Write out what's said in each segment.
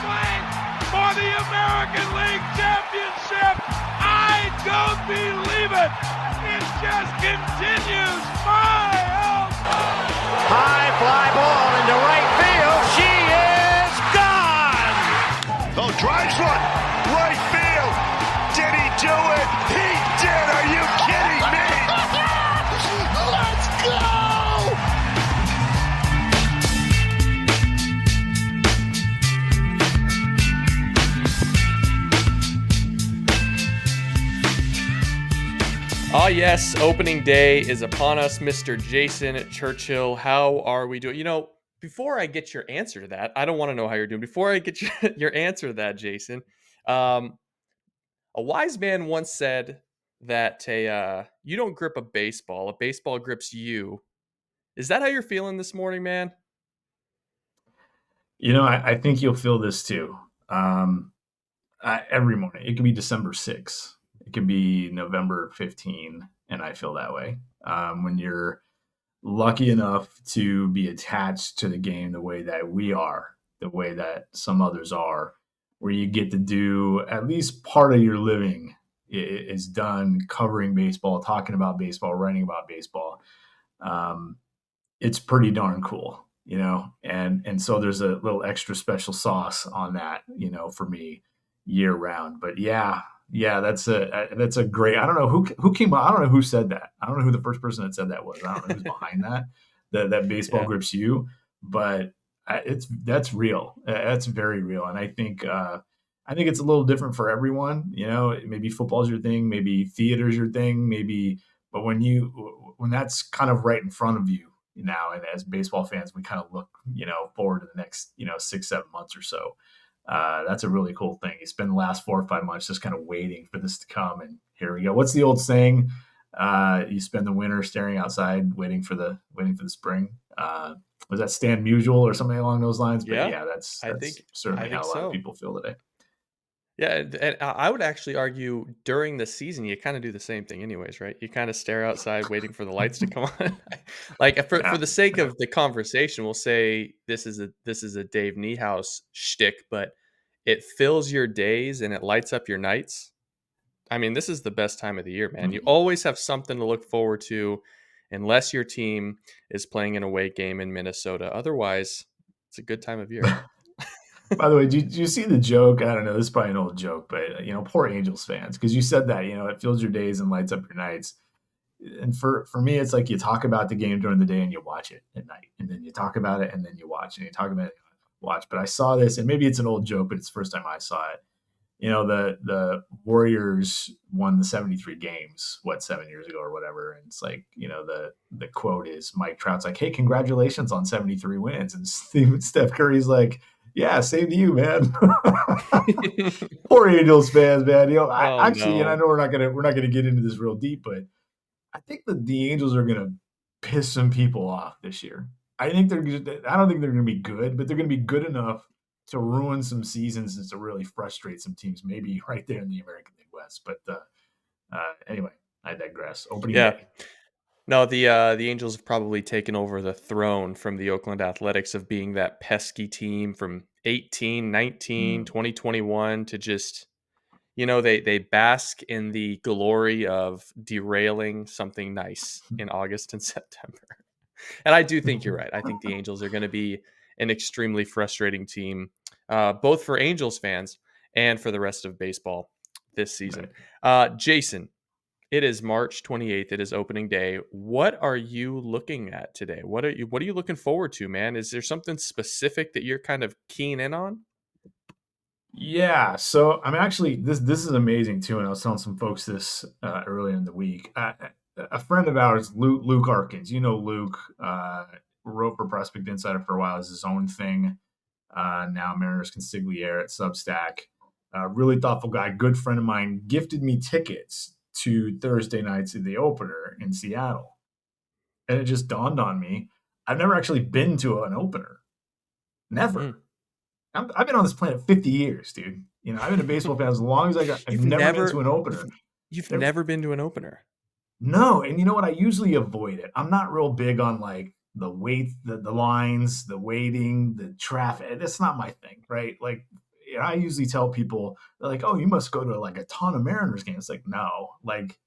playing for the American League Championship. I don't believe it. It just continues. My oh my. High fly ball into right field. She is gone. Oh, drives one. Right field. Did he do it? He did. Are you kidding me? Let's go. Ah, yes, opening day is upon us, Mr. Jason at Churchill. How are we doing? Before I get your answer to that, I don't want to know how you're doing. Before I get your answer to that, Jason, a wise man once said that you don't grip a baseball grips you. Is that how you're feeling this morning, man? I think you'll feel this too. Every morning. It could be December 6th. It could be November 15, and I feel that way. When you're lucky enough to be attached to the game the way that we are, the way that some others are, where you get to do at least part of your living is done covering baseball, talking about baseball, writing about baseball. It's pretty darn cool, and so there's a little extra special sauce on that, for me year round. But yeah, that's a great. I don't know who came up. I don't know who said that. I don't know who the first person that said that was. I don't know who's behind that baseball grips you, but that's real. That's very real, and I think it's a little different for everyone. Maybe football's your thing, maybe theater's your thing, but when that's kind of right in front of you now, and as baseball fans, we kind of look forward to the next 6-7 months or so. That's a really cool thing. You spend the last 4 or 5 months just kind of waiting for this to come, and here we go. What's the old saying? You spend the winter staring outside, waiting for the spring. Was that Stan Musial or something along those lines? But yeah, that's certainly how a lot of people feel today. Yeah, and I would actually argue during the season you kind of do the same thing anyways, right? You kind of stare outside waiting for the lights to come on. Like for the sake of the conversation, we'll say this is a Dave Niehaus shtick, but it fills your days and it lights up your nights. I mean, this is the best time of the year, man. You always have something to look forward to, unless your team is playing an away game in Minnesota. Otherwise, it's a good time of year. By the way, did you see the joke? I don't know. This is probably an old joke, but poor Angels fans, because you said that it fills your days and lights up your nights. And for me, it's like you talk about the game during the day and you watch it at night, and then you talk about it and then you watch, and you talk about it and you watch. But I saw this, and maybe it's an old joke, but it's the first time I saw it. The Warriors won the 73 games 7 years ago or whatever, and it's like the quote is Mike Trout's like, "Hey, congratulations on 73 wins," and Steph Curry's like, "Yeah, same to you, man." Poor Angels fans, man. I know we're not gonna get into this real deep, but I think that the Angels are gonna piss some people off this year. I don't think they're gonna be good, but they're gonna be good enough to ruin some seasons and to really frustrate some teams, maybe right there in the American League West. But anyway, I digress. Opening day. No, the Angels have probably taken over the throne from the Oakland Athletics of being that pesky team from 18, 19, 2021 to just, they bask in the glory of derailing something nice in August and September. And I do think you're right. I think the Angels are going to be an extremely frustrating team, both for Angels fans and for the rest of baseball this season. Right. Jason, it is March 28th. It is opening day. What are you looking at today? What are you looking forward to, man? Is there something specific that you're kind of keen in on? Yeah. So I'm actually, this is amazing too. And I was telling some folks this earlier in the week. A friend of ours, Luke Arkins, Luke, wrote for Prospect Insider for a while as his own thing. Now Mariners Consigliere at Substack. Really thoughtful guy, good friend of mine, gifted me tickets to Thursday nights of the opener in Seattle. And it just dawned on me, I've never actually been to an opener. Never. I've been on this planet 50 years, dude. I've been a baseball fan as long as I've never been to an opener. Never been to an opener? No. And you know what? I usually avoid it. I'm not real big on like the wait, the lines, the waiting, the traffic. That's not my thing, right? Like, I usually tell people, they're like, "Oh, you must go to like a ton of Mariners games." It's like, no, like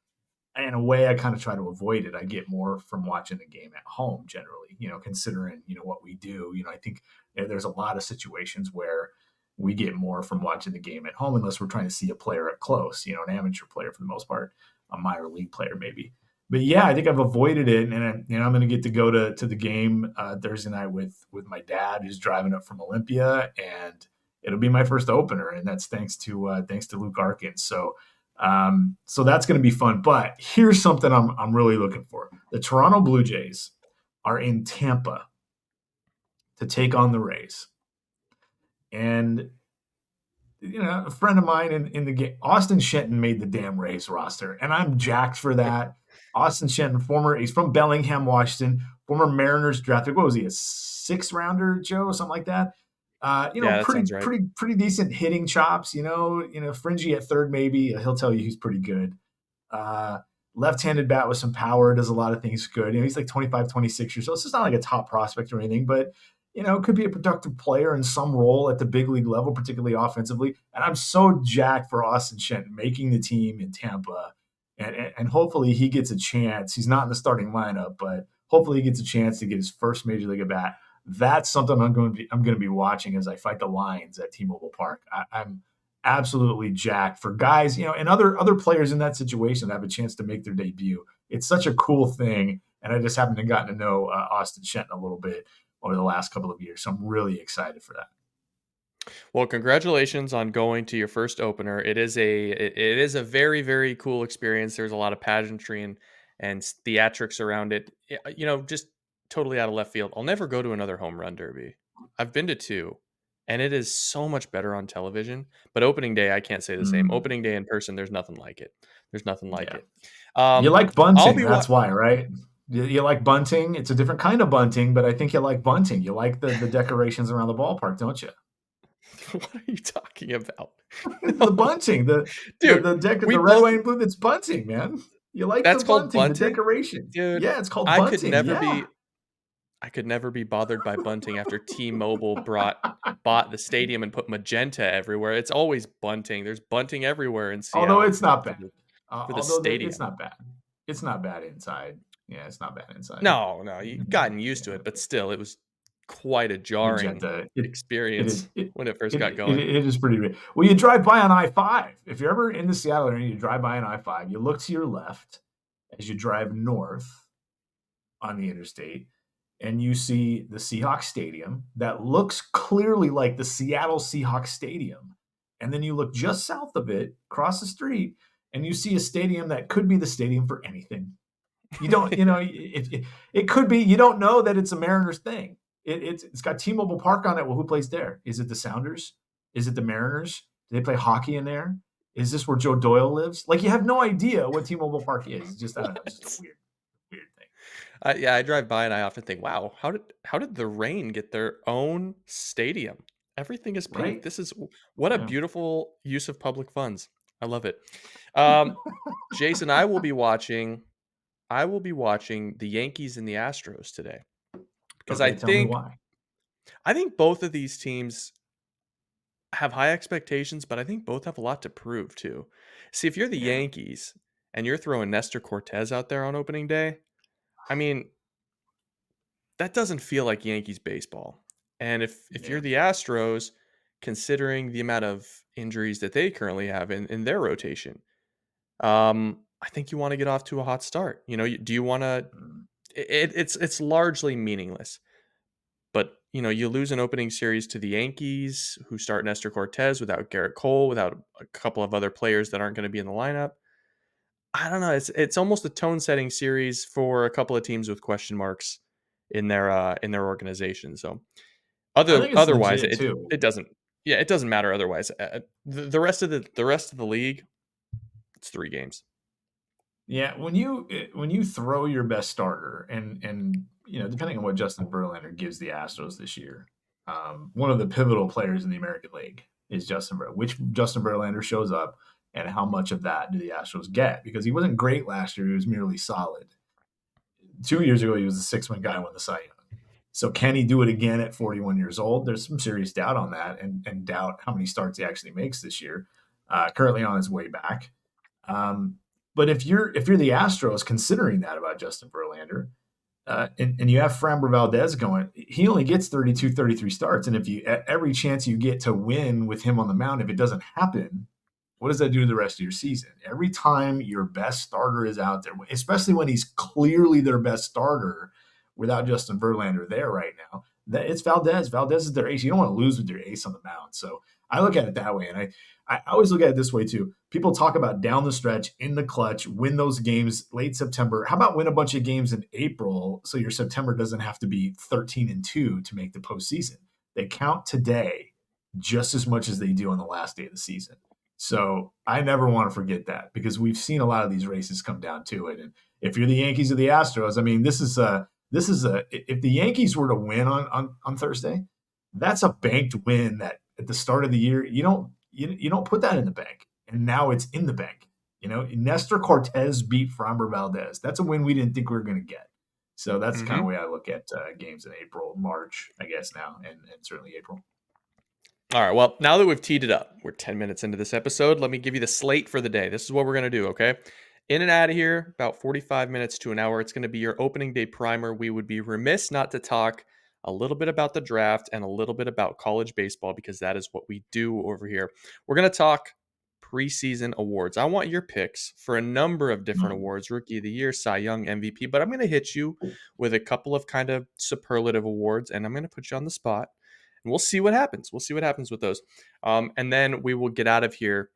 in a way, I kind of try to avoid it. I get more from watching the game at home generally, considering, what we do. I think there's a lot of situations where we get more from watching the game at home unless we're trying to see a player up close, an amateur player for the most part, a minor league player maybe. But yeah, I think I've avoided it, and I'm going to get to go to the game Thursday night with my dad, who's driving up from Olympia, and it'll be my first opener, and that's thanks to Luke Arkins. So that's going to be fun. But here's something I'm really looking for: the Toronto Blue Jays are in Tampa to take on the Rays, and a friend of mine in the game, Austin Shenton, made the damn Rays roster, and I'm jacked for that. Austin Shenton, he's from Bellingham, Washington, former Mariners draft pick. What was he, a 6th rounder, Joe, something like that? Yeah, that sounds right. Pretty decent hitting chops. Fringy at third, maybe he'll tell you he's pretty good. Left-handed bat with some power, does a lot of things good. He's like 25, 26 years old. So it's not like a top prospect or anything, but could be a productive player in some role at the big league level, particularly offensively. And I'm so jacked for Austin Shenton making the team in Tampa, and hopefully he gets a chance. He's not in the starting lineup, but hopefully he gets a chance to get his first major league at bat. That's something I'm going to be watching as I fight the Lions at T-Mobile Park. I'm absolutely jacked for guys, and other players in that situation that have a chance to make their debut. It's such a cool thing, and I just happen to gotten to know Austin Shenton a little bit over the last couple of years, so I'm really excited for that. Well, congratulations on going to your first opener. It is a very, very cool experience. There's a lot of pageantry and theatrics around it. Just totally out of left field. I'll never go to another home run derby. I've been to 2, and it is so much better on television. But opening day, I can't say the same. Opening day in person, there's nothing like it. There's nothing like it. You like bunting, that's why, right? You like bunting. It's a different kind of bunting, but I think you like bunting. You like the decorations around the ballpark, don't you? What are you talking about? The bunting, the red, white, and blue. That's bunting, man. You like that's the called bunting, the decoration. Dude, yeah, it's called bunting. I could never be bothered by bunting after T-Mobile bought the stadium and put magenta everywhere. It's always bunting. There's bunting everywhere in Seattle. Although it's not bad. For the stadium. It's not bad. It's not bad inside. Yeah, it's not bad inside. No, you've gotten used to it, but still, it was quite a jarring experience when it first got going. It is pretty weird. Well, you drive by on I-5. If you're ever in the Seattle area, you drive by on I-5, you look to your left as you drive north on the interstate, and you see the Seahawks Stadium that looks clearly like the Seattle Seahawks Stadium. And then you look just south of it, across the street, and you see a stadium that could be the stadium for anything. You don't, it could be, you don't know that it's a Mariners thing. It's got T-Mobile Park on it. Well, who plays there? Is it the Sounders? Is it the Mariners? Do they play hockey in there? Is this where Joe Doyle lives? Like, you have no idea what T-Mobile Park is. It's just, I don't know, it's just a weird thing. Yeah, I drive by and I often think, wow, how did the Rain get their own stadium? Everything is pink. Right? What a beautiful use of public funds. I love it. Jason, I will be watching the Yankees and the Astros today. Because I think both of these teams have high expectations, but I think both have a lot to prove too. See, if you're the Yankees and you're throwing Nestor Cortez out there on opening day, I mean, that doesn't feel like Yankees baseball. And if you're the Astros, considering the amount of injuries that they currently have in their rotation, I think you want to get off to a hot start. Do you want to? It's largely meaningless. But, you lose an opening series to the Yankees, who start Nestor Cortez without Garrett Cole, without a couple of other players that aren't going to be in the lineup. I don't know. It's almost a tone-setting series for a couple of teams with question marks in their organization. So, otherwise, it doesn't. Yeah, it doesn't matter. Otherwise, the rest of the league, it's 3 games. Yeah, when you throw your best starter, and depending on what Justin Verlander gives the Astros this year, one of the pivotal players in the American League is Justin Verlander. Which Justin Verlander shows up, and how much of that do the Astros get? Because he wasn't great last year; he was merely solid. 2 years ago, he was the 6-win guy who won the Cy Young. So can he do it again at 41 years old? There's some serious doubt on that, and doubt how many starts he actually makes this year. Currently on his way back. But if you're the Astros considering that about Justin Verlander, and you have Framber Valdez going, he only gets 32, 33 starts. And if you, every chance you get to win with him on the mound, if it doesn't happen, what does that do to the rest of your season? Every time your best starter is out there, especially when he's clearly their best starter without Justin Verlander there right now, that it's Valdez. Valdez is their ace. You don't want to lose with your ace on the mound. So I look at it that way. And I always look at it this way too. People talk about down the stretch, in the clutch, win those games late September. How about win a bunch of games in April so your September doesn't have to be 13-2 to make the postseason? They count today just as much as they do on the last day of the season. So I never want to forget that, because we've seen a lot of these races come down to it. And if you're the Yankees or the Astros, I mean, this is a if the Yankees were to win on Thursday, that's a banked win that at the start of the year you don't put that in the bank, and now it's in the bank. Nestor Cortez beat Framber Valdez. That's a win we didn't think we were going to get. So that's the kind of way I look at games in April, March, I guess now, and certainly April. All right, well, now that we've teed it up, we're 10 minutes into this episode. Let me give you the slate for the day. This is what we're going to do, okay? In and out of here, about 45 minutes to an hour. It's going to be your opening day primer. We would be remiss not to talk a little bit about the draft and a little bit about college baseball, because that is what we do over here. We're going to talk preseason awards. I want your picks for a number of different awards: Rookie of the Year, Cy Young, MVP, but I'm going to hit you with a couple of kind of superlative awards, and I'm going to put you on the spot. And we'll see what happens. We'll see what happens with those. And then we will get out of here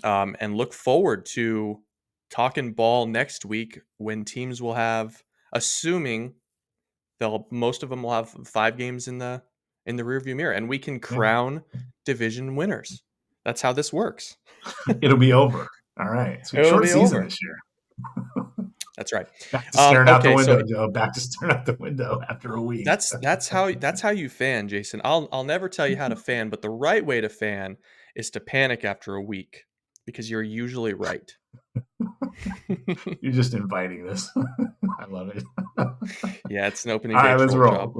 and look forward to talking ball next week, when teams will have, assuming most of them will have 5 games in the rearview mirror, and we can crown division winners. That's how this works. It'll be over. All right. So short season over this year. That's right. Back to staring out the window, Joe. Back to staring out the window after a week. That's how you fan, Jason. I'll never tell you how to fan, but the right way to fan is to panic after a week, because you're usually right. You're just inviting this. I love it. Yeah, it's an opening. All right, let's roll.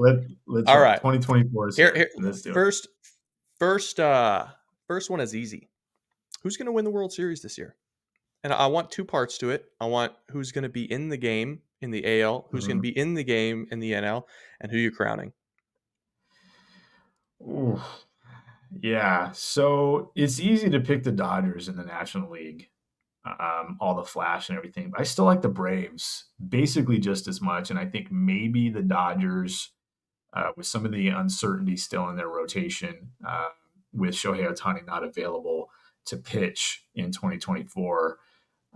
Let's all roll. Right. 2024 is here. Let's do it. First one is easy. Who's going to win the World Series this year? And I want 2 parts to it. I want who's going to be in the game in the AL, who's going to be in the game in the NL, and who you're crowning. Ooh. Yeah, so it's easy to pick the Dodgers in the National League, all the flash and everything. But I still like the Braves basically just as much, and I think maybe the Dodgers, with some of the uncertainty still in their rotation, with Shohei Ohtani not available to pitch in 2024.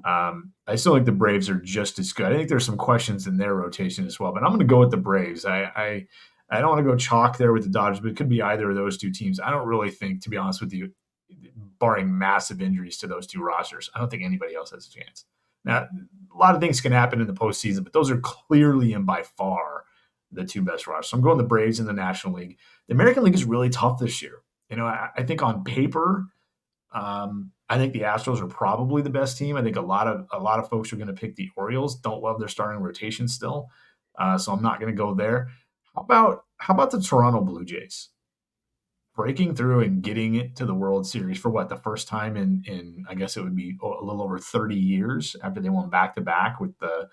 I still think the Braves are just as good. I think there's some questions in their rotation as well, but I'm going to go with the Braves. I don't want to go chalk there with the Dodgers, but it could be either of those 2 teams. I don't really think, to be honest with you, barring massive injuries to those 2 rosters, I don't think anybody else has a chance. Now, a lot of things can happen in the postseason, but those are clearly and by far the 2 best rosters. So I'm going the Braves in the National League. The American League is really tough this year. I think on paper, I think the Astros are probably the best team. I think a lot of folks are going to pick the Orioles. Don't love their starting rotation still, so I'm not going to go there. How about the Toronto Blue Jays breaking through and getting it to the World Series for the first time in I guess it would be a little over 30 years after they won back-to-back with the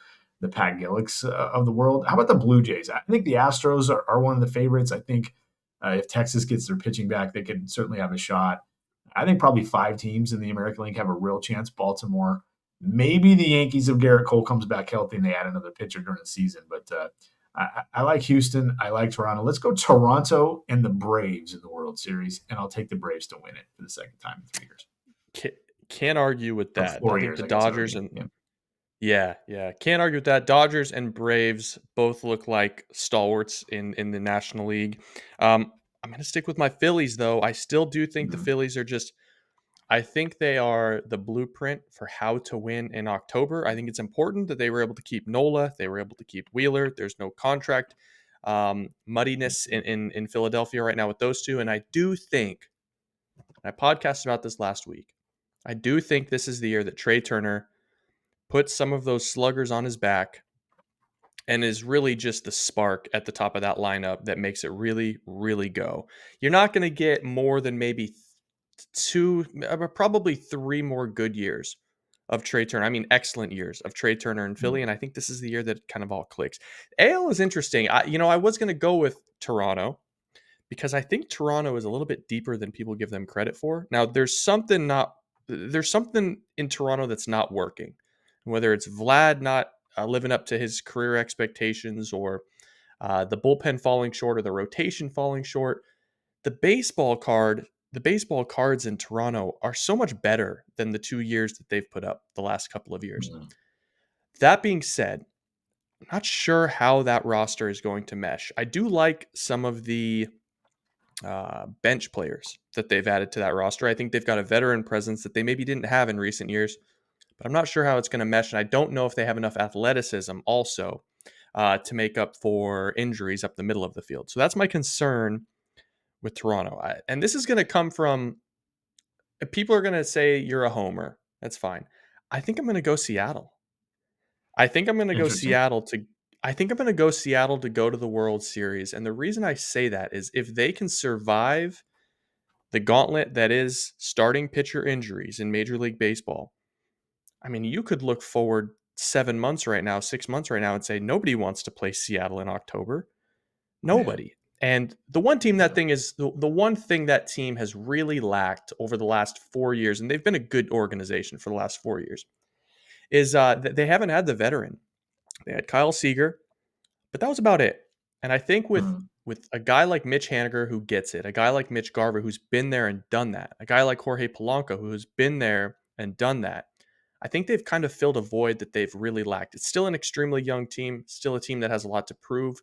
Pat Gillicks of the world? How about the Blue Jays? I think the Astros are one of the favorites. I think if Texas gets their pitching back, they could certainly have a shot. I think probably 5 teams in the American League have a real chance. Baltimore, maybe the Yankees if Garrett Cole comes back healthy and they add another pitcher during the season. But I like Houston. I like Toronto. Let's go Toronto and the Braves in the World Series, and I'll take the Braves to win it for the second time in 3 years. Can't argue with that. 4 I think years, the Dodgers and yeah, can't argue with that. Dodgers and Braves both look like stalwarts in the National League. I'm going to stick with my Phillies, though. I still do think the Phillies are I think they are the blueprint for how to win in October. I think it's important that they were able to keep Nola. They were able to keep Wheeler. There's no contract muddiness in Philadelphia right now with those 2. And I do think, I podcasted about this last week, I do think this is the year that Trey Turner puts some of those sluggers on his back and is really just the spark at the top of that lineup that makes it really, really go. You're not going to get more than maybe probably 3 more good years of Trey Turner. I mean, excellent years of Trey Turner in Philly, and I think this is the year that it kind of all clicks. AL is interesting. I was going to go with Toronto because I think Toronto is a little bit deeper than people give them credit for. Now, there's something in Toronto that's not working, whether it's Vlad not living up to his career expectations, or the bullpen falling short, or the rotation falling short. The baseball cards in Toronto are so much better than the 2 years that they've put up the last couple of years. Mhm. That being said, I'm not sure how that roster is going to mesh. I do like some of the bench players that they've added to that roster. I think they've got a veteran presence that they maybe didn't have in recent years, but I'm not sure how it's going to mesh. And I don't know if they have enough athleticism also to make up for injuries up the middle of the field. So that's my concern with Toronto. And this is going to come from people are going to say you're a homer. That's fine. I think I'm going to go Seattle. I think I'm going to go Interesting. Seattle to I think I'm going to go Seattle to go to the World Series. And the reason I say that is if they can survive the gauntlet that is starting pitcher injuries in Major League Baseball, I mean, you could look forward 7 months right now, 6 months right now, and say nobody wants to play Seattle in October. Yeah. Nobody. And the one team Yeah. the one thing that team has really lacked over the last 4 years, and they've been a good organization for the last 4 years, is that they haven't had the veteran. They had Kyle Seager, but that was about it. And I think Mhm. with a guy like Mitch Haniger who gets it, a guy like Mitch Garver who's been there and done that, a guy like Jorge Polanco who's been there and done that, I think they've kind of filled a void that they've really lacked. It's still an extremely young team, still a team that has a lot to prove.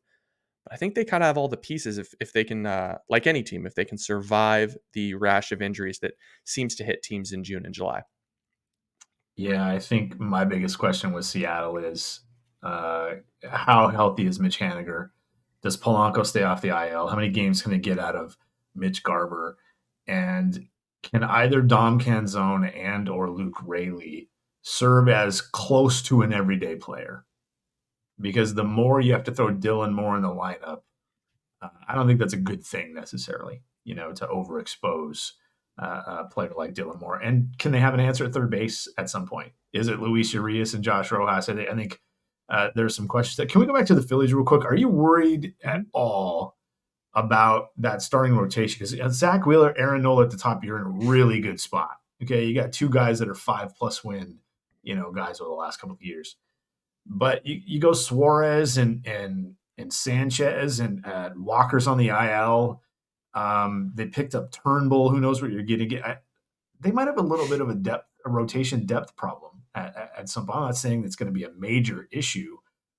But I think they kind of have all the pieces if they can, like any team, if they can survive the rash of injuries that seems to hit teams in June and July. Yeah, I think my biggest question with Seattle is uh, how healthy is Mitch Haniger? Does Polanco stay off the IL? How many games can they get out of Mitch Garver? And can either Dom Canzone and or Luke Raley serve as close to an everyday player? Because the more you have to throw Dylan Moore in the lineup, I don't think that's a good thing necessarily, to overexpose a player like Dylan Moore. And can they have an answer at third base at some point? Is it Luis Urias and Josh Rojas? I think there's some questions. Can we go back to the Phillies real quick? Are you worried at all about that starting rotation? Because Zach Wheeler, Aaron Nola at the top, you're in a really good spot. Okay, you got two guys that are 5+ win, guys over the last couple of years. But you go Suarez and Sanchez and Walker's on the IL. They picked up Turnbull. Who knows what you're going to get? They might have a little bit of a rotation depth problem at some point. I'm not saying it's going to be a major issue,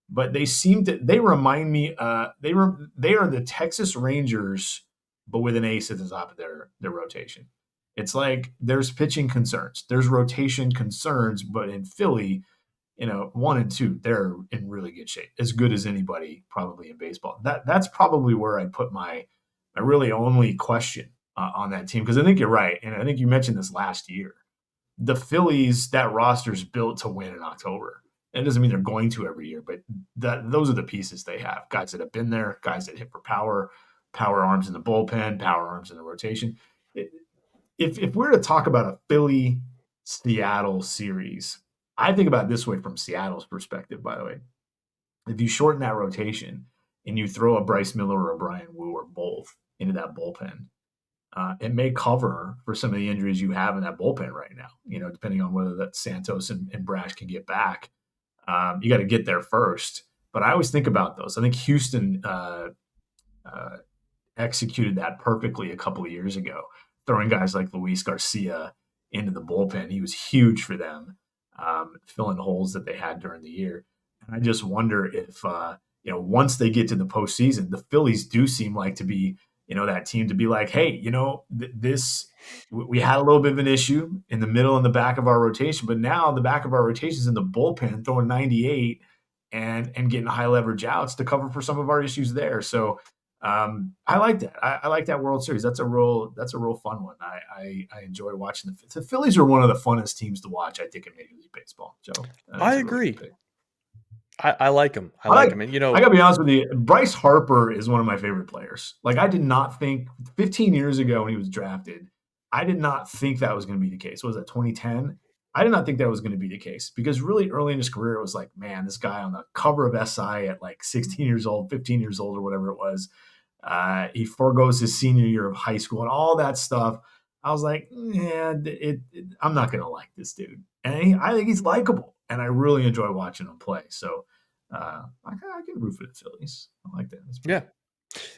but they remind me. They are the Texas Rangers, but with an ace at the top of their rotation. It's like there's pitching concerns, there's rotation concerns, but in Philly, 1 and 2, they're in really good shape, as good as anybody probably in baseball. That's probably where I put my really only question on that team, because I think you're right, and I think you mentioned this last year. The Phillies, that roster's built to win in October. It doesn't mean they're going to every year, but those are the pieces they have. Guys that have been there, guys that hit for power arms in the bullpen, power arms in the rotation. If we're to talk about a Philly Seattle series, I think about it this way from Seattle's perspective, by the way. If you shorten that rotation and you throw a Bryce Miller or a Brian Wu or both into that bullpen, it may cover for some of the injuries you have in that bullpen right now, depending on whether that Santos and Brash can get back. You got to get there first. But I always think about those. I think Houston executed that perfectly a couple of years ago, throwing guys like Luis Garcia into the bullpen. He was huge for them, filling holes that they had during the year. And I just wonder if, once they get to the postseason, the Phillies do seem like to be, that team to be like, hey, we had a little bit of an issue in the middle and the back of our rotation, but now the back of our rotation is in the bullpen throwing 98 and getting high leverage outs to cover for some of our issues there. So I like that. I like that World Series. That's a real fun one. I enjoy watching the Phillies are one of the funnest teams to watch, I think, in Major League Baseball. So I agree. I like him. I I like like. him. And, I gotta be honest with you. Bryce Harper is one of my favorite players. Like I did not think 15 years ago when he was drafted, I did not think that was going to be the case. What was that 2010? I did not think that was going to be the case because really early in his career, it was like, man, this guy on the cover of SI at like 16 years old, 15 years old, or whatever it was. He forgoes his senior year of high school and all that stuff. I was like, yeah, I'm not going to like this dude. And I think he's likable, and I really enjoy watching him play. So I can root for the Phillies. I like that. That's Yeah.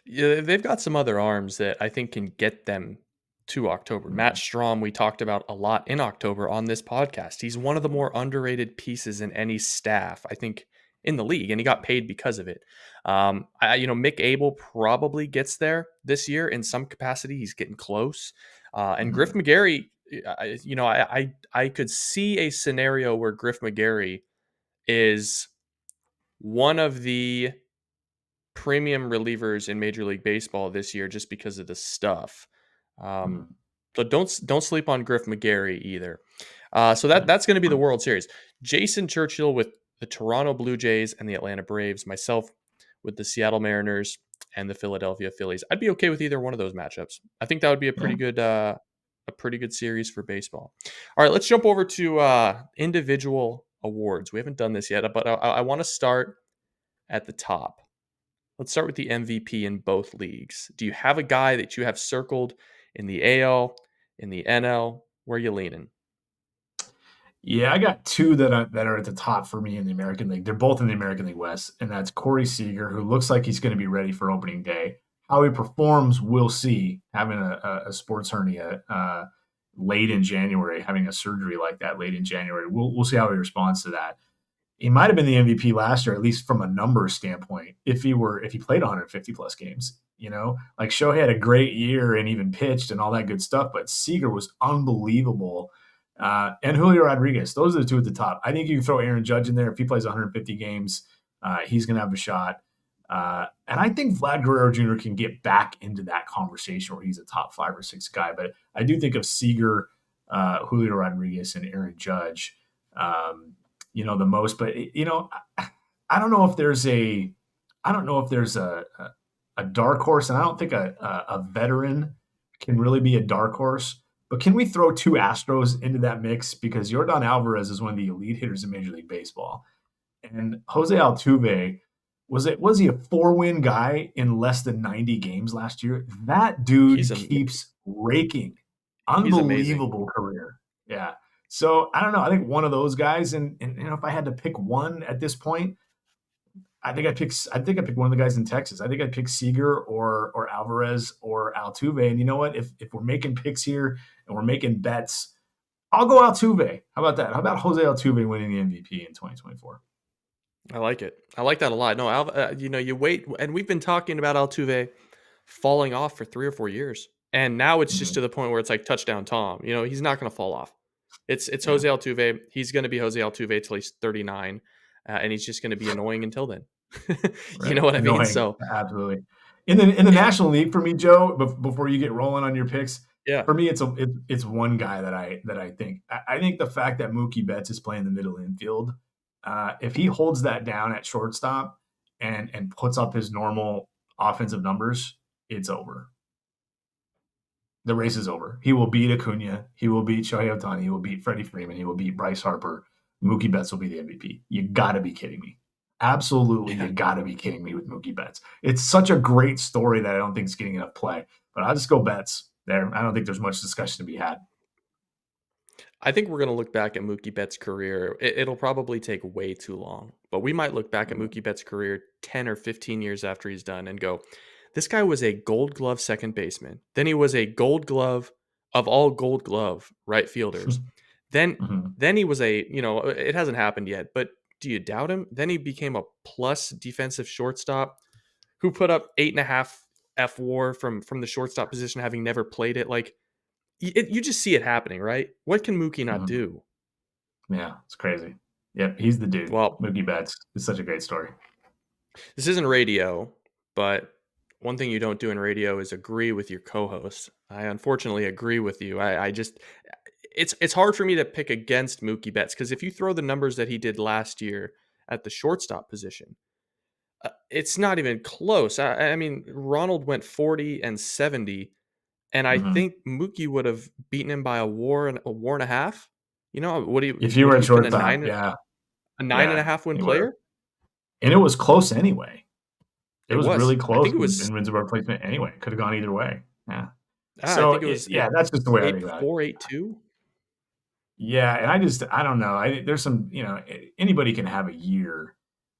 Yeah, they've got some other arms that I think can get them to October. Matt Strom, we talked about a lot in October on this podcast. He's one of the more underrated pieces in any staff, I think, in the league, and he got paid because of it. Mick Abel probably gets there this year in some capacity. He's getting close. And Griff McGarry, I could see a scenario where Griff McGarry is one of the premium relievers in Major League Baseball this year just because of the stuff. So don't sleep on Griff McGarry either. So that's going to be the World Series. Jason Churchill with the Toronto Blue Jays and the Atlanta Braves. Myself with the Seattle Mariners and the Philadelphia Phillies. I'd be okay with either one of those matchups. I think that would be a pretty good series for baseball. All right, let's jump over to individual awards. We haven't done this yet, but I want to start at the top. Let's start with the MVP in both leagues. Do you have a guy that you have circled in the AL, in the NL? Where are you leaning? Yeah, I got two that are at the top for me in the American League. They're both in the American League West, and that's Corey Seager, who looks like he's going to be ready for opening day. How he performs, we'll see. Having a sports hernia late in January, having a surgery like that late in January, we'll see how he responds to that. He might have been the MVP last year, at least from a numbers standpoint, if he played 150 plus games. Like Shohei had a great year and even pitched and all that good stuff, but Seager was unbelievable. And Julio Rodriguez, those are the two at the top. I think you can throw Aaron Judge in there. If he plays 150 games, he's going to have a shot. And I think Vlad Guerrero Jr. can get back into that conversation where he's a top 5 or 6 guy. But I do think of Seager, Julio Rodriguez, and Aaron Judge, the most. But I don't know if there's a dark horse, and I don't think a veteran can really be a dark horse. But can we throw 2 Astros into that mix? Because Yordan Alvarez is one of the elite hitters in Major League Baseball. And Jose Altuve, was he a 4-win guy in less than 90 games last year? That dude keeps raking. Unbelievable career. Yeah. So I don't know. I think one of those guys, and if I had to pick one at this point, I think I pick one of the guys in Texas. I think I'd pick Seager or Alvarez or Altuve. And you know what? If we're making picks here and we're making bets, I'll go Altuve. How about that? How about Jose Altuve winning the MVP in 2024? I like it. I like that a lot. No, you wait, and we've been talking about Altuve falling off for 3 or 4 years, and now it's just to the point where it's like touchdown Tom. He's not going to fall off. It's Jose Altuve. He's going to be Jose Altuve till he's 39, and he's just going to be annoying until then. You know what I mean? So absolutely. In the National League, for me, Joe, before you get rolling on your picks, for me, it's one guy that I think. I think the fact that Mookie Betts is playing the middle infield, if he holds that down at shortstop and puts up his normal offensive numbers, it's over. The race is over. He will beat Acuna. He will beat Shohei Ohtani. He will beat Freddie Freeman. He will beat Bryce Harper. Mookie Betts will be the MVP. You got to be kidding me. Absolutely, you got to be kidding me with Mookie Betts. It's such a great story that I don't think it's getting enough play. But I'll just go Betts there. I don't think there's much discussion to be had. I think we're going to look back at Mookie Betts' career. It'll probably take way too long. But we might look back at Mookie Betts' career 10 or 15 years after he's done and go, this guy was a Gold Glove second baseman. Then he was a Gold Glove of all Gold Glove right fielders. Then he was it hasn't happened yet, but do you doubt him? Then he became a plus defensive shortstop who put up 8.5 FWAR from the shortstop position, having never played it. Like, you just see it happening, right? What can Mookie not do? Yeah, it's crazy. Yep, he's the dude. Well, Mookie Betts is such a great story. This isn't radio, but one thing you don't do in radio is agree with your co-host. I unfortunately agree with you. I just it's hard for me to pick against Mookie Betts because if you throw the numbers that he did last year at the shortstop position. It's not even close. I mean, Ronald went 40 and 70, and I Mhm. think Mookie would have beaten him by a war and a half. If you would were he at have been shortstop, yeah, a nine and a yeah, half win he would have. player? And it was close anyway. It It was was. really I close think it was. in wins above replacement anyway. Could have gone either way. Yeah. I So think it was yeah, that's just the way I think about it. 8-4, 8-2. Yeah, and I don't know. There's some, anybody can have a year.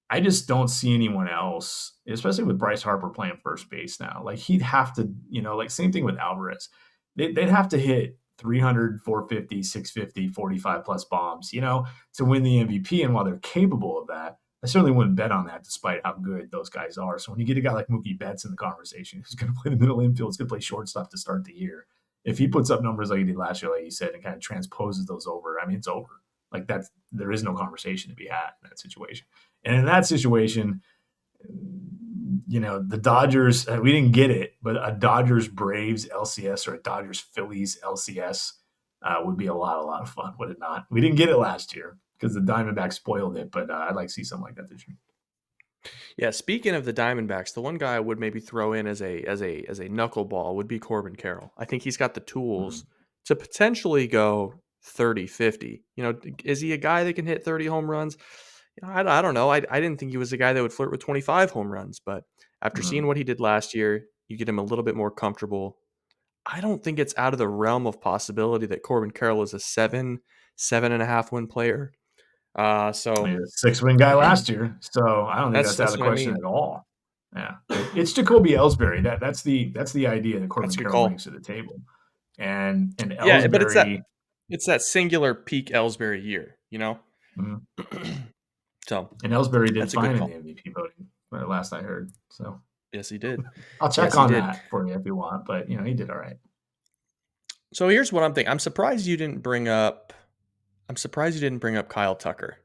I just don't see anyone else, especially with Bryce Harper playing first base now. Like he'd have to, like same thing with Alvarez. They'd have to hit 300, 450, 650, 45 plus bombs, to win the MVP. And while they're capable of that, I certainly wouldn't bet on that despite how good those guys are. So when you get a guy like Mookie Betts in the conversation, who's going to play the middle infield, who's going to play shortstop to start the year, if he puts up numbers like he did last year, like you said, and kind of transposes those over, I mean, it's over. Like there is no conversation to be had in that situation. And in that situation, the Dodgers, we didn't get it, but a Dodgers Braves LCS or a Dodgers Phillies LCS would be a lot of fun, would it not? We didn't get it last year because the Diamondbacks spoiled it, but I'd like to see something like that this year. Yeah, speaking of the Diamondbacks, the one guy I would maybe throw in as a knuckleball would be Corbin Carroll. I think he's got the tools to potentially go 30, 50. Is he a guy that can hit 30 home runs? I don't know. I didn't think he was a guy that would flirt with 25 home runs, but after seeing what he did last year, you get him a little bit more comfortable. I don't think it's out of the realm of possibility that Corbin Carroll is a 7.5 win player. He So was a 6-win guy last year, so I don't think that's out of the what I question mean. at all. Yeah, it's Jacoby Ellsbury. That's the idea that Corbin That's a good Carroll call. brings to the table, and Yeah, but Ellsbury. it's that singular peak Ellsbury year, Mhm. So And Ellsbury did that's a good fine in call. the MVP voting, last I heard. So Yes, he did. I'll check Yes, he on did. that for you if you want, but he did all right. So here's what I'm thinking. I'm surprised you didn't bring up Kyle Tucker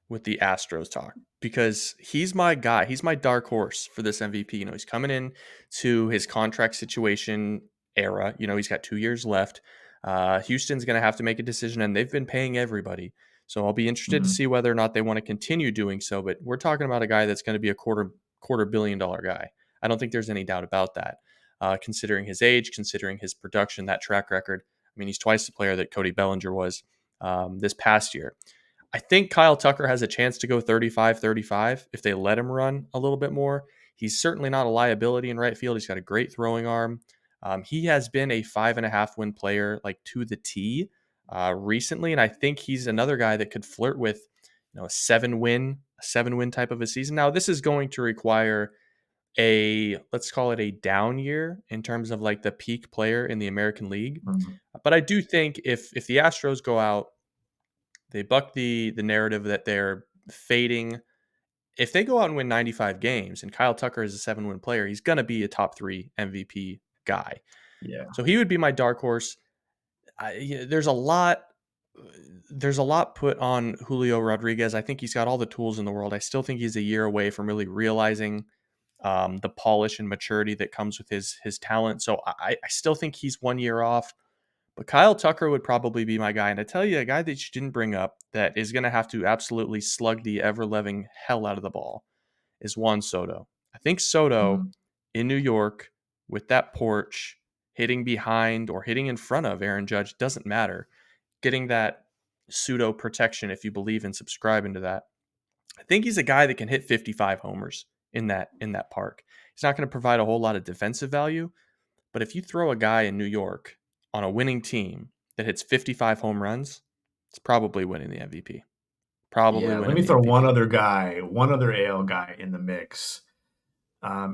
with the Astros talk, because he's my guy. He's my dark horse for this MVP. He's coming in to his contract situation era. He's got 2 years left. Houston's going to have to make a decision, and they've been paying everybody. So I'll be interested to Mhm. see whether or not they want to continue doing so. But we're talking about a guy that's going to be a quarter billion dollar guy. I don't think there's any doubt about that. Considering his age, considering his production, that track record. I mean, he's twice the player that Cody Bellinger was this past year. I think Kyle Tucker has a chance to go 35-35 if they let him run a little bit more. He's certainly not a liability in right field. He's got a great throwing arm. He has been a 5.5 win player, like to the T, recently, and I think he's another guy that could flirt with, a 7-win type of a season. Now, this is going to require let's call it a down year in terms of like the peak player in the American League. Mhm. But I do think if the Astros go out, they buck the narrative that they're fading. If they go out and win 95 games and Kyle Tucker is a 7-win player, he's going to be a top 3 MVP guy. Yeah. So he would be my dark horse. There's a lot put on Julio Rodriguez. I think he's got all the tools in the world. I still think he's a year away from really realizing the polish and maturity that comes with his talent. So I still think he's 1 year off. But Kyle Tucker would probably be my guy. And I tell you, a guy that you didn't bring up that is going to have to absolutely slug the ever-loving hell out of the ball is Juan Soto. I think Soto Mhm. in New York with that porch, hitting behind or hitting in front of Aaron Judge, doesn't matter. Getting that pseudo protection, if you believe in subscribing to that. I think he's a guy that can hit 55 homers in that park. He's not going to provide a whole lot of defensive value, but if you throw a guy in New York on a winning team that hits 55 home runs, it's probably winning the MVP. Probably Yeah, let winning me the throw one MVP. other AL guy in the mix.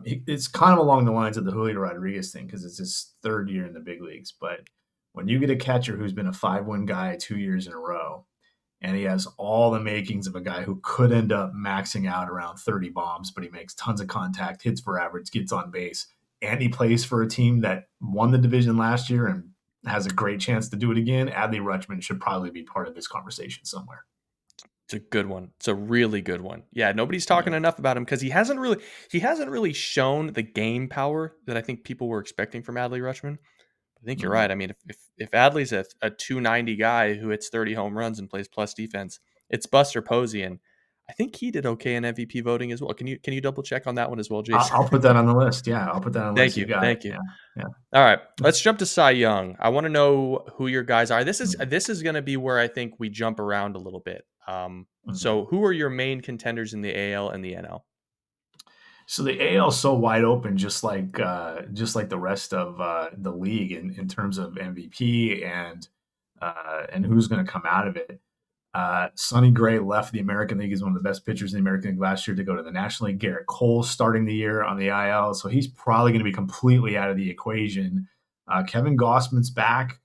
It's kind of along the lines of the Julio Rodriguez thing because it's his 3rd year in the big leagues. But when you get a catcher who's been a 5-win guy 2 years in a row, and he has all the makings of a guy who could end up maxing out around 30 bombs, but he makes tons of contact, hits for average, gets on base, and he plays for a team that won the division last year and has a great chance to do it again, Adley Rutschman should probably be part of this conversation somewhere. It's a good one. It's a really good one. Yeah, nobody's Yeah. talking enough about him because he hasn't really shown the game power that I think people were expecting from Adley Rutschman. I think you're Mhm. right. I mean, if Adley's a 290 guy who hits 30 home runs and plays plus defense, it's Buster Posey, and I think he did okay in MVP voting as well. Can you double check on that one as well, Jason? I'll put that on the list. Yeah, I'll put that on the list. Thank You you, got it. thank you. Yeah, yeah. All right, let's jump to Cy Young. I want to know who your guys are. This is Mhm. this is going to be where I think we jump around a little bit. Mhm. So who are your main contenders in the AL and the NL? So the AL is so wide open, just like the rest of the league in terms of MVP and who's going to come out of it. Sonny Gray left the American League. He's one of the best pitchers in the American League last year to go to the National League. Garrett Cole starting the year on the IL, so he's probably going to be completely out of the equation. Kevin Gossman's back,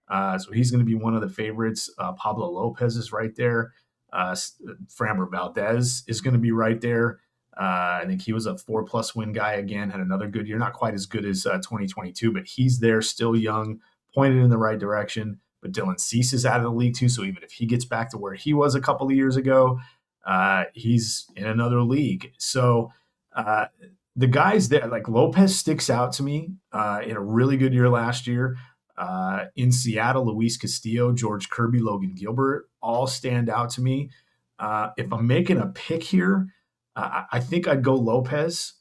so he's going to be one of the favorites. Pablo Lopez is right there. Framber Valdez is going to be right there. I think he was a 4+ win guy again, had another good year. Not quite as good as 2022, but he's there, still young, pointed in the right direction. But Dylan Cease is out of the league too, so even if he gets back to where he was a couple of years ago, he's in another league. So the guys there, like Lopez sticks out to me in a really good year last year. In Seattle, Luis Castillo, George Kirby, Logan Gilbert all stand out to me. If I'm making a pick here, I think I'd go Lopez.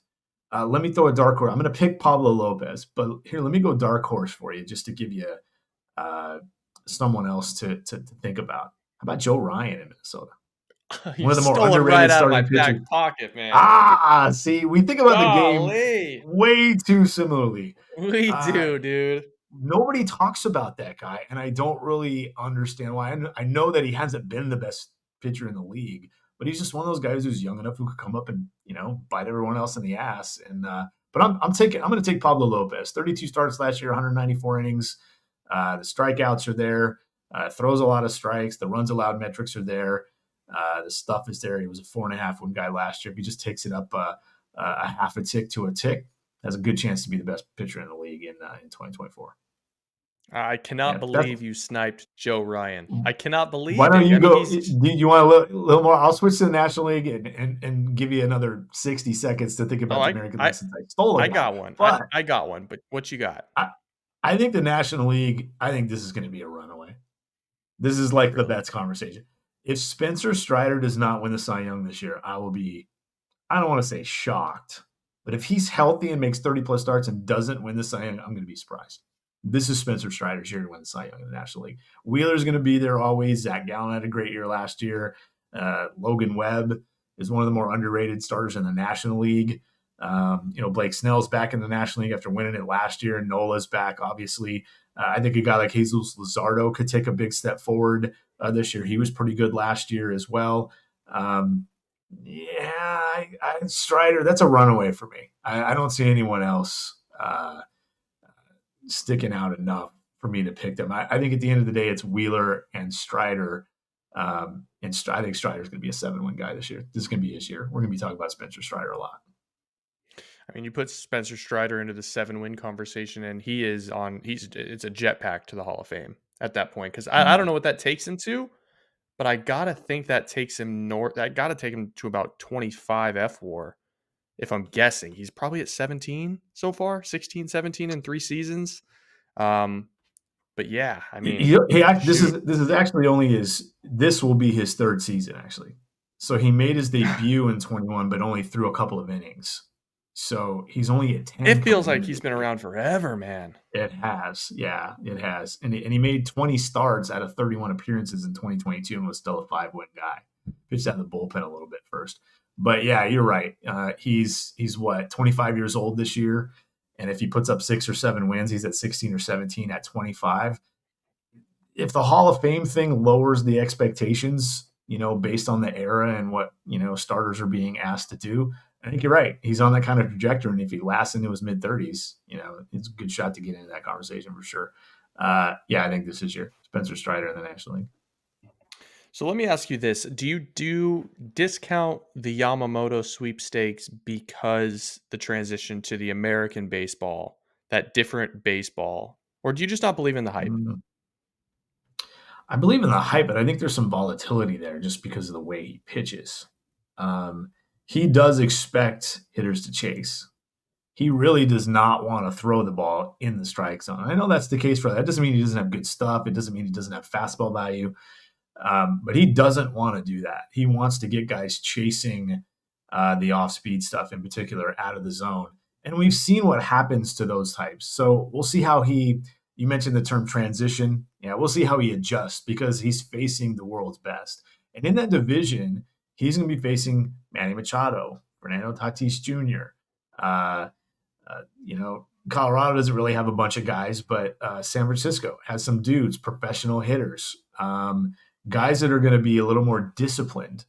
Let me throw a dark horse. I'm going to pick Pablo Lopez, but here, let me go dark horse for you just to give you someone else to think about. How about Joe Ryan in Minnesota? You One of the more stole it right underrated out of my starting pitchers. back pocket, man. See, we think about the game Golly, way too similarly. we Uh, do, dude. Nobody talks about that guy, and I don't really understand why. I know that he hasn't been the best pitcher in the league, but he's just one of those guys who's young enough who could come up and bite everyone else in the ass. And but I'm going to take Pablo Lopez. 32 starts last year, 194 innings. The strikeouts are there. Throws a lot of strikes. The runs allowed metrics are there. The stuff is there. He was a 4.5 win guy last year. If he just takes it up a half a tick to a tick, has a good chance to be the best pitcher in the league in 2024. I cannot believe you sniped Joe Ryan. I cannot believe Why don't it. you I mean, go? Do you want a little more? I'll switch to the National League and give you another 60 seconds to think about the American League since I stole it. I got one. But I got one. But what you got? I think the National League, I think this is going to be a runaway. This is like the bets conversation. If Spencer Strider does not win the Cy Young this year, I will be, I don't want to say shocked, but if he's healthy and makes 30+ starts and doesn't win the Cy Young, I'm going to be surprised. This is Spencer Strider's year to win the Cy Young in the National League. Wheeler's going to be there always. Zach Gallen had a great year last year. Logan Webb is one of the more underrated starters in the National League. Blake Snell's back in the National League after winning it last year. Nola's back, obviously. I think a guy like Jesus Luzardo could take a big step forward this year. He was pretty good last year as well. Strider, that's a runaway for me. I don't see anyone else sticking out enough for me to pick them. I think at the end of the day, it's Wheeler and Strider. I think Strider's going to be a 7-win guy this year. This is going to be his year. We're going to be talking about Spencer Strider a lot. I mean, you put Spencer Strider into the 7-win conversation, and it's a jetpack to the Hall of Fame at that point. Because I don't know what that takes him to, but I gotta think that takes him north. I gotta take him to about 25 F-WAR. If I'm guessing, he's probably at 17 so far, 16, 17 in 3 seasons. But yeah, I mean, this is actually this will be his 3rd season actually. So he made his debut in 21, but only threw a couple of innings. So he's only at 10. It feels like he's been around forever, man. It has. Yeah, it has. And he made 20 starts out of 31 appearances in 2022 and was still a 5-win guy. Pitched out of the bullpen a little bit first. But yeah, you're right. He's what, 25 years old this year. And if he puts up 6 or 7 wins, he's at 16 or 17 at 25. If the Hall of Fame thing lowers the expectations, based on the era and what, starters are being asked to do, I think you're right. He's on that kind of trajectory. And if he lasts into his mid-30s, it's a good shot to get into that conversation for sure. I think this is your Spencer Strider in the National League. So let me ask you this. Do you discount the Yamamoto sweepstakes because the transition to the American baseball, that different baseball, or do you just not believe in the hype? I believe in the hype, but I think there's some volatility there just because of the way he pitches. He does expect hitters to chase. He really does not want to throw the ball in the strike zone. I know that's the case for that. That doesn't mean he doesn't have good stuff. It doesn't mean he doesn't have fastball value. But he doesn't want to do that. He wants to get guys chasing the off speed stuff in particular out of the zone. And we've seen what happens to those types. So we'll see how you mentioned the term transition. Yeah, we'll see how he adjusts because he's facing the world's best. And in that division, he's going to be facing Manny Machado, Fernando Tatis Jr. Colorado doesn't really have a bunch of guys, but San Francisco has some dudes, professional hitters, guys that are going to be a little more disciplined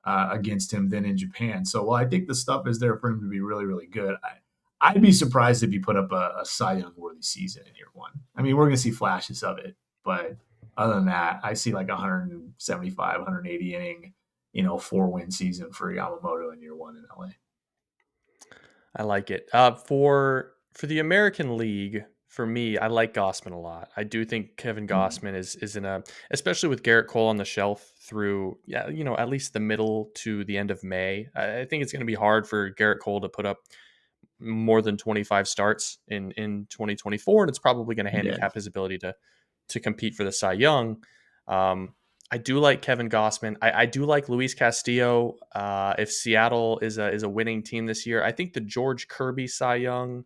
against him than in Japan. So while I think the stuff is there for him to be really, really good, I'd be surprised if he put up a Cy Young worthy season in year one. I mean, we're going to see flashes of it, but other than that, I see like 175, 180 inning, 4-win season for Yamamoto in year one in LA. I like it. For the American League, for me, I like Gossman a lot. I do think Kevin Gossman is in a, especially with Garrett Cole on the shelf through, at least the middle to the end of May. I think it's going to be hard for Garrett Cole to put up more than 25 starts in 2024, and it's probably going to handicap his ability to compete for the Cy Young. I do like Kevin Gossman. I do like Luis Castillo. If Seattle is a winning team this year, I think the George Kirby Cy Young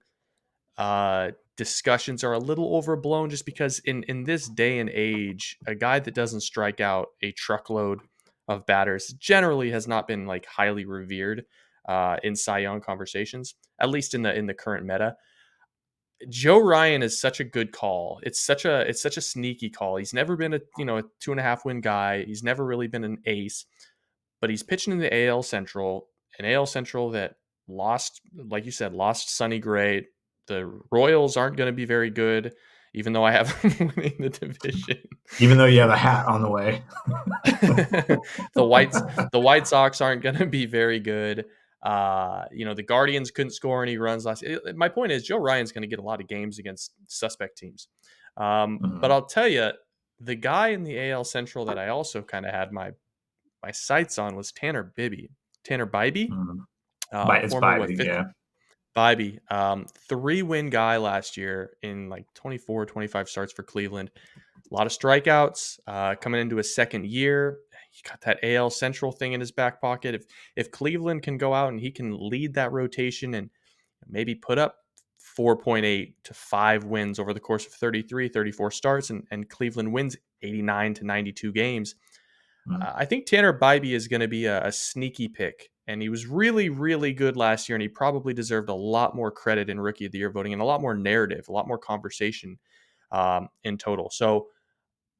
discussions are a little overblown just because in this day and age, a guy that doesn't strike out a truckload of batters generally has not been like highly revered in Cy Young conversations, at least in the current meta. Joe Ryan is such a good call. It's such a sneaky call. He's never been a 2.5 win guy. He's never really been an ace, but he's pitching in the AL Central, an AL Central that lost, like you said, lost Sonny Gray. The Royals aren't going to be very good, even though I have them winning the division. Even though you have a hat on the way. The White Sox aren't going to be very good. The Guardians couldn't score any runs last. My point is, Joe Ryan's going to get a lot of games against suspect teams. But I'll tell you, the guy in the AL Central that I also kind of had my sights on was Tanner Bibby. Tanner Bibby? It's Bibby, yeah. Bibby, 3-win guy last year in like 24, 25 starts for Cleveland. A lot of strikeouts coming into his second year. He got that AL Central thing in his back pocket. If Cleveland can go out and he can lead that rotation and maybe put up 4.8 to 5 wins over the course of 33, 34 starts, and Cleveland wins 89 to 92 games, I think Tanner Bibee is going to be a sneaky pick. And he was really, really good last year, and he probably deserved a lot more credit in Rookie of the Year voting and a lot more narrative, a lot more conversation in total. So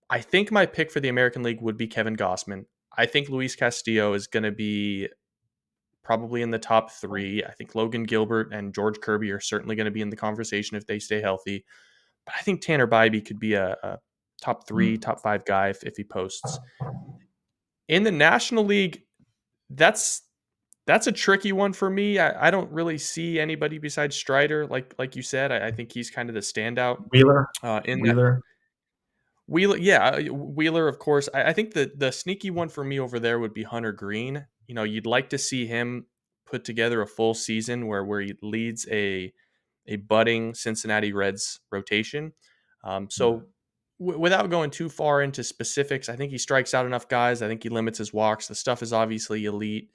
I think my pick for the American League would be Kevin Gossman. I think Luis Castillo is going to be probably in the top 3. I think Logan Gilbert and George Kirby are certainly going to be in the conversation if they stay healthy. But I think Tanner Bibee could be a top 3, top 5 guy if he posts. In the National League, that's a tricky one for me. I don't really see anybody besides Strider. Like you said, I think he's kind of the standout. Wheeler. Wheeler, yeah, Wheeler, of course. I think the sneaky one for me over there would be Hunter Green. You'd like to see him put together a full season where he leads a budding Cincinnati Reds rotation. Without going too far into specifics, I think he strikes out enough guys. I think he limits his walks. The stuff is obviously elite.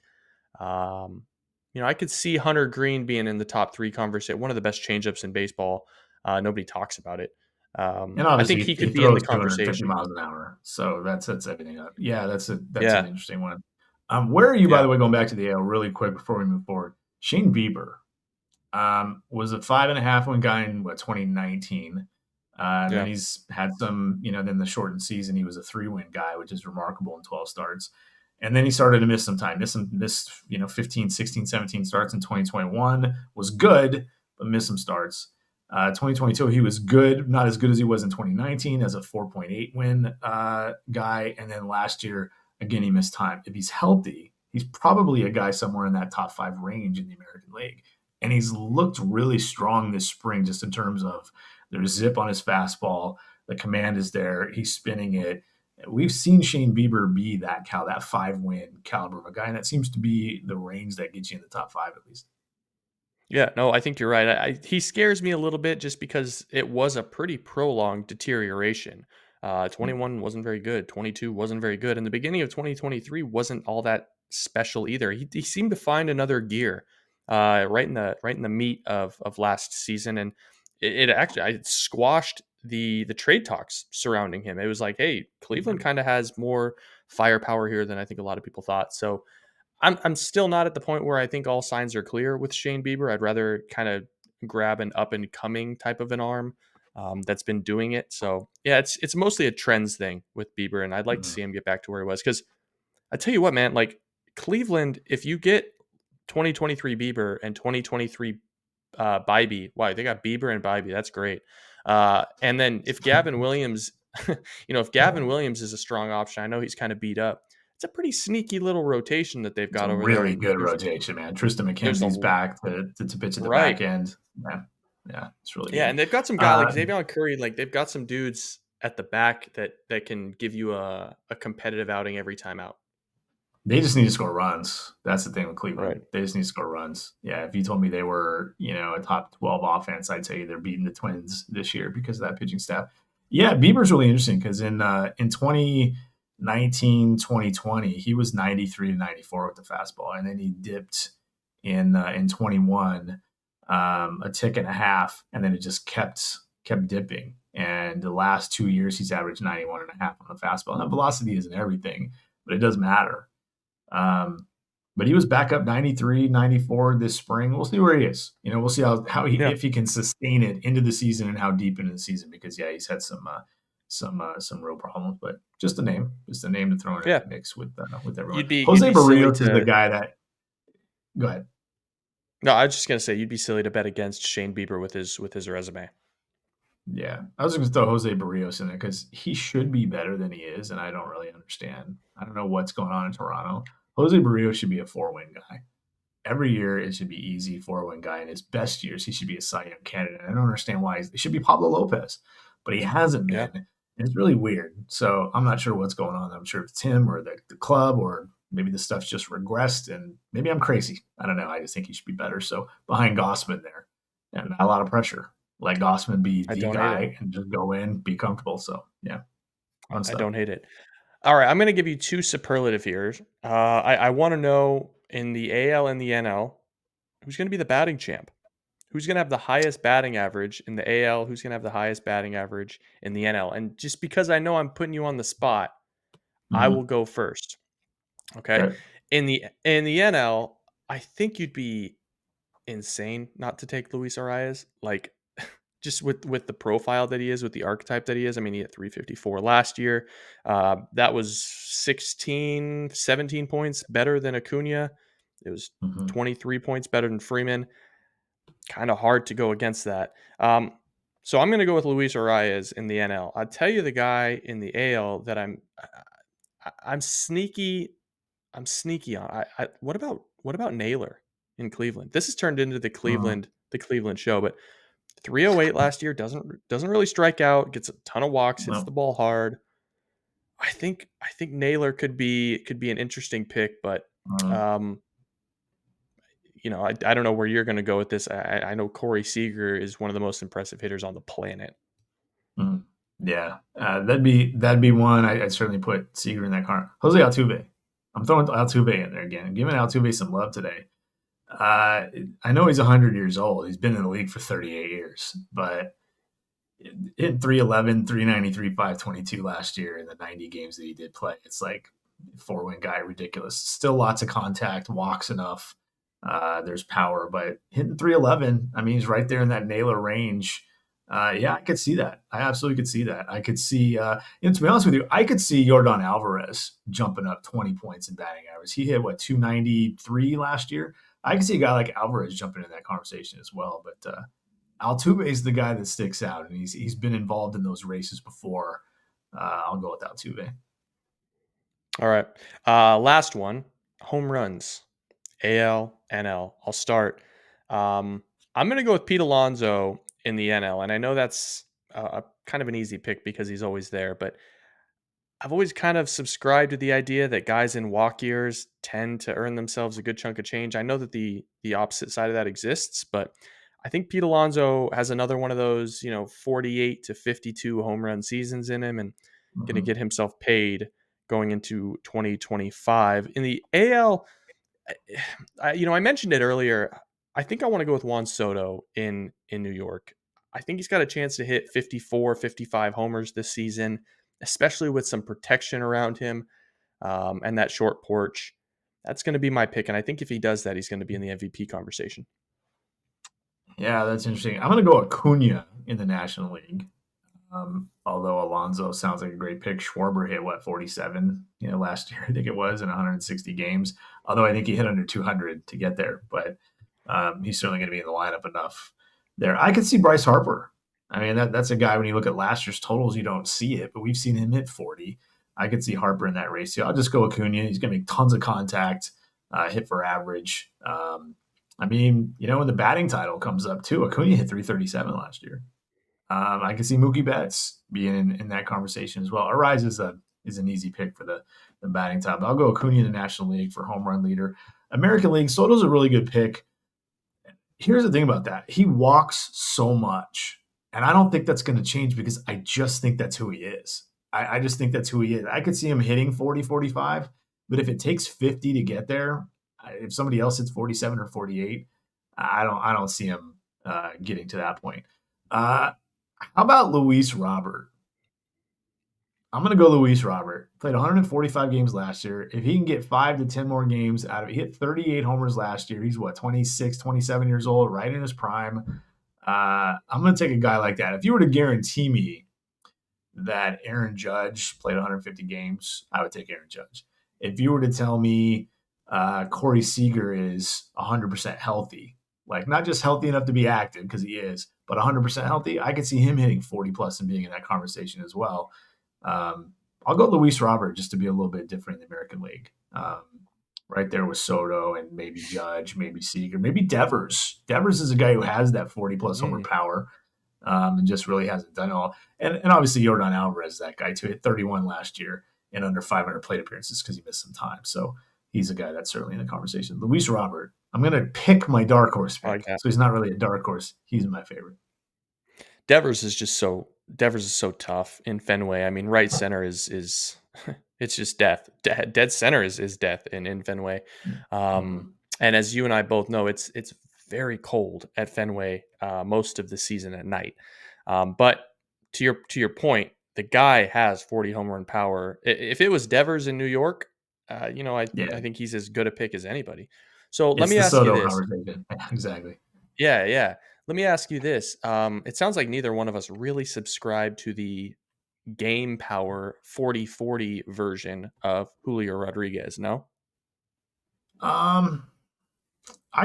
I could see Hunter Green being in the top 3 conversation, one of the best changeups in baseball. Nobody talks about it. And obviously, I think he could be in the conversation. 250 miles an hour, so that sets everything up. Yeah, that's an interesting one. Where are you, by the way, going back to the AL really quick before we move forward? Shane Bieber was a 5.5 win guy in 2019. Then he's had some, then the shortened season, he was a 3-win guy, which is remarkable in 12 starts. And then he started to miss some time, missed 15, 16, 17 starts in 2021, was good, but missed some starts. 2022, he was good, not as good as he was in 2019 as a 4.8 win guy. And then last year, again, he missed time. If he's healthy, he's probably a guy somewhere in that top 5 range in the American League. And he's looked really strong this spring, just in terms of there's zip on his fastball. The command is there. He's spinning it. We've seen Shane Bieber be that 5-win caliber of a guy, and that seems to be the range that gets you in the top 5 at least. Yeah, no, I think you're right. He scares me a little bit just because it was a pretty prolonged deterioration. Mm. 21 wasn't very good. 22 wasn't very good. And the beginning of 2023 wasn't all that special either. He seemed to find another gear right in the meat of last season, and it actually I squashed the trade talks surrounding him. It was like, hey, Cleveland kind of has more firepower here than I think a lot of people thought. So I'm still not at the point where I think all signs are clear with Shane Bieber. I'd rather kind of grab an up and coming type of an arm that's been doing it. So yeah, it's mostly a trends thing with Bieber, and I'd like to Mm. see him get back to where he was. Because I tell you what, man, like Cleveland, if you get 2023 Bieber and 2023 Bybee, wow, they got Bieber and Bybee. That's great. And then if Gavin Williams, if Gavin Williams is a strong option, I know he's kind of beat up. It's a pretty sneaky little rotation that they've It's a got over there, really and good rotation, man. Tristan there's McKenzie's back to pitch at the back right, end. Yeah, yeah, it's really yeah, good. and they've got some guy like Uh, Xavier Curry, like they've got some dudes at the back that can give you a competitive outing every time out. They just need to score runs. That's the thing with Right. Cleveland. They just need to score runs. Yeah, if you told me they were, a top 12 offense, I'd say they're beating the Twins this year because of that pitching staff. Yeah, Bieber's really interesting because in 2019, 2020, he was 93 to 94 with the fastball, and then he dipped in 21 a tick and a half, and then it just kept dipping. And the last 2 years, he's averaged 91 and a half on the fastball. Now, velocity isn't everything, but it does matter. But he was back up 93, 94 this spring. We'll see where he is. We'll see how Yeah. if he can sustain it into the season and how deep into the season, because yeah, he's had some real problems, but just a name to throw in Yeah. the mix with everyone. You'd Jose be silly Barrios is the to guy that. Go ahead. No, I was just gonna say you'd be silly to bet against Shane Bieber with his resume. Yeah, I was going to throw Jose Barrios in there because he should be better than he is, and I don't really understand. I don't know what's going on in Toronto. Jose Barrios should be a 4-win guy. Every year it should be easy 4-win guy. In his best years, he should be a Cy Young candidate. I don't understand why. It should be Pablo Lopez, but he hasn't been. Yeah. And it's really weird. So I'm not sure what's going on. I'm sure it's him or the club, or maybe the stuff's just regressed, and maybe I'm crazy. I don't know. I just think he should be better. So behind Gossman there, and not a lot of pressure. Let Gossman be I the don't hate it. guy and just go in, be comfortable. So yeah, fun I stuff. don't hate it. All right, I'm going to give you two superlative here. I want to know in the AL and the NL, who's going to be the batting champ? Who's going to have the highest batting average in the AL? Who's going to have the highest batting average in the NL? And just because I know I'm putting you on the spot, I will Mm-hmm. go first. Okay. Okay. In the NL, I think you'd be insane not to take Luis Arias. Like just with the profile that he is, with the archetype that he is. I mean, he had 354 last year. That was 16, 17 points better than Acuna. It was Mm-hmm. 23 points better than Freeman. Kind of hard to go against that. So I'm going to go with Luis Arias in the NL. I'll tell you the guy in the AL that I'm sneaky. I'm sneaky on. What about Naylor in Cleveland? This has turned into the Cleveland show, but 308 last year doesn't really strike out, gets a ton of walks, hits No. the ball hard. I think Naylor could be an interesting pick, but Mm-hmm. um, I don't know where you're going to go with this. I know Corey Seager is one of the most impressive hitters on the planet. Mm. Yeah, that'd be one. I'd certainly put Seager in that car. Jose Altuve. I'm throwing Altuve in there again. I'm giving Altuve some love today. I know he's 100 years old. He's been in the league for 38 years, but in 311, 393, 522 last year in the 90 games that he did play. It's like 4-win guy, ridiculous. Still lots of contact, walks enough. There's power, but hitting 311, I mean, he's right there in that Naylor range. Yeah, I could see that. I absolutely could see that. I could see, to be honest with you, I could see Yordan Alvarez jumping up 20 points in batting average. He hit, 293 last year? I could see a guy like Alvarez jumping in that conversation as well. But Altuve is the guy that sticks out, and he's been involved in those races before. I'll go with Altuve. All right. Last one, home runs, AL, NL. I'll start. I'm going to go with Pete Alonso in the NL, and I know that's kind of an easy pick because he's always there, but I've always kind of subscribed to the idea that guys in walk years tend to earn themselves a good chunk of change. I know that the opposite side of that exists, but I think Pete Alonso has another one of those, 48 to 52 home run seasons in him and going to Mhm. get himself paid going into 2025. In the AL, I mentioned it earlier. I think I want to go with Juan Soto in New York. I think he's got a chance to hit 54, 55 homers this season, especially with some protection around him and that short porch. That's going to be my pick. And I think if he does that, he's going to be in the MVP conversation. Yeah, that's interesting. I'm going to go Acuna in the National League. Although Alonso sounds like a great pick. Schwarber hit 47, last year I think it was in 160 games. Although I think he hit under 200 to get there, but he's certainly going to be in the lineup enough there. I could see Bryce Harper. I mean, that's a guy when you look at last year's totals, you don't see it, but we've seen him hit 40. I could see Harper in that race. So I'll just go Acuna. He's going to make tons of contact, hit for average. I mean, when the batting title comes up too, Acuna hit 337 last year. I can see Mookie Betts being in that conversation as well. Arise is an easy pick for the batting top. I'll go Acuna in the National League for home run leader. American League, Soto's a really good pick. Here's the thing about that. He walks so much, and I don't think that's going to change because I just think that's who he is. I just think that's who he is. I could see him hitting 40, 45, but if it takes 50 to get there, if somebody else hits 47 or 48, I don't see him getting to that point. How about Luis Robert? I'm going to go Luis Robert. Played 145 games last year. If he can get 5 to 10 more games out of it, he hit 38 homers last year. He's 26, 27 years old, right in his prime. I'm going to take a guy like that. If you were to guarantee me that Aaron Judge played 150 games, I would take Aaron Judge. If you were to tell me Corey Seager is 100% healthy, like not just healthy enough to be active because he is, but 100% healthy, I could see him hitting 40 plus and being in that conversation as well. I'll go Luis Robert just to be a little bit different in the American League. Right there with Soto and maybe Judge, maybe Seager, maybe Devers. Devers is a guy who has that 40 plus homer power and just really hasn't done it all. And obviously Yordan Alvarez, that guy too, hit 31 last year and under 500 plate appearances because he missed some time. So he's a guy that's certainly in the conversation. Luis Robert, I'm going to pick my dark horse pick. So he's not really a dark horse. He's my favorite. Devers is so tough in Fenway. I mean, right center is it's just death. Dead center is death in Fenway. And as you and I both know, it's very cold at Fenway most of the season at night. But to your point, the guy has 40 home run power. If it was Devers in New York, I think he's as good a pick as anybody. So let me ask you this. Exactly. Yeah. Let me ask you this. It sounds like neither one of us really subscribe to the game power 40-40 version of Julio Rodriguez, no? I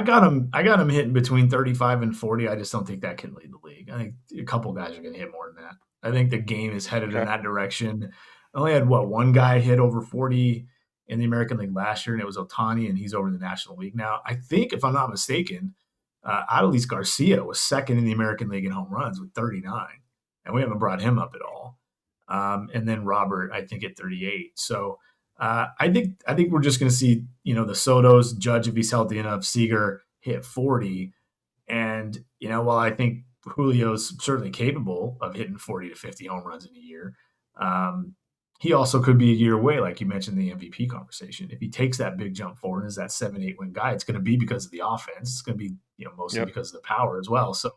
got him hitting between 35 and 40. I just don't think that can lead the league. I think a couple guys are going to hit more than that. I think the game is headed in that direction. I only had one guy hit over 40 in the American League last year, and it was Ohtani, and he's over in the National League now. I think, if I'm not mistaken, Adolis Garcia was second in the American League in home runs with 39, and we haven't brought him up at all. And then Robert, I think, at 38. So I think we're just going to see, the Sotos, Judge if he's healthy enough, Seager hit 40. And, while I think Julio's certainly capable of hitting 40 to 50 home runs in a year, he also could be a year away, like you mentioned in the MVP conversation. If he takes that big jump forward and is that 7-8 win guy, it's going to be because of the offense. It's going to be, mostly because of the power as well. So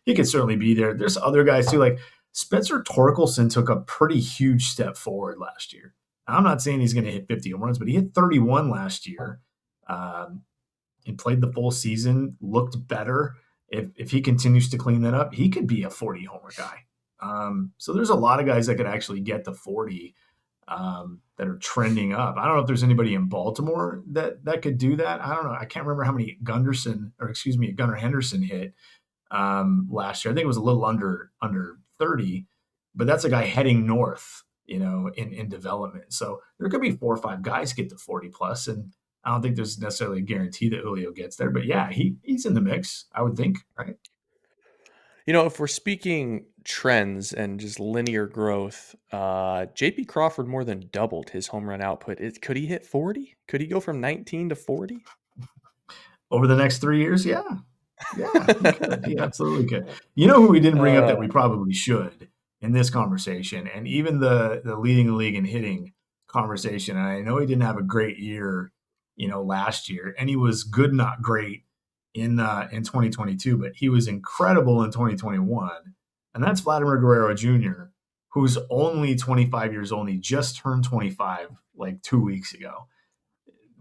he could certainly be there. There's other guys too, like Spencer Torkelson took a pretty huge step forward last year. I'm not saying he's going to hit 50 home runs, but he hit 31 last year and played the full season, looked better. If he continues to clean that up, he could be a 40 homer guy. So there's a lot of guys that could actually get to 40 that are trending up. I don't know if there's anybody in Baltimore that could do that. I don't know. I can't remember how many Gunnar Henderson hit last year. I think it was a little under 30, but that's a guy heading north, in development. So there could be 4 or 5 guys get to 40 plus, and I don't think there's necessarily a guarantee that Julio gets there. But yeah, he's in the mix, I would think, right? If we're speaking trends and just linear growth, J.P. Crawford more than doubled his home run output. Could he hit 40? Could he go from 19 to 40? Over the next 3 years? Yeah. Yeah, he could. He absolutely could. You know who we didn't bring up that Uh, we probably should in this conversation, and even the leading the league in hitting conversation. And I know he didn't have a great year, last year, and he was good, not great in 2022, but he was incredible in 2021. And that's Vladimir Guerrero Jr., who's only 25 years old. He just turned 25 like 2 weeks ago.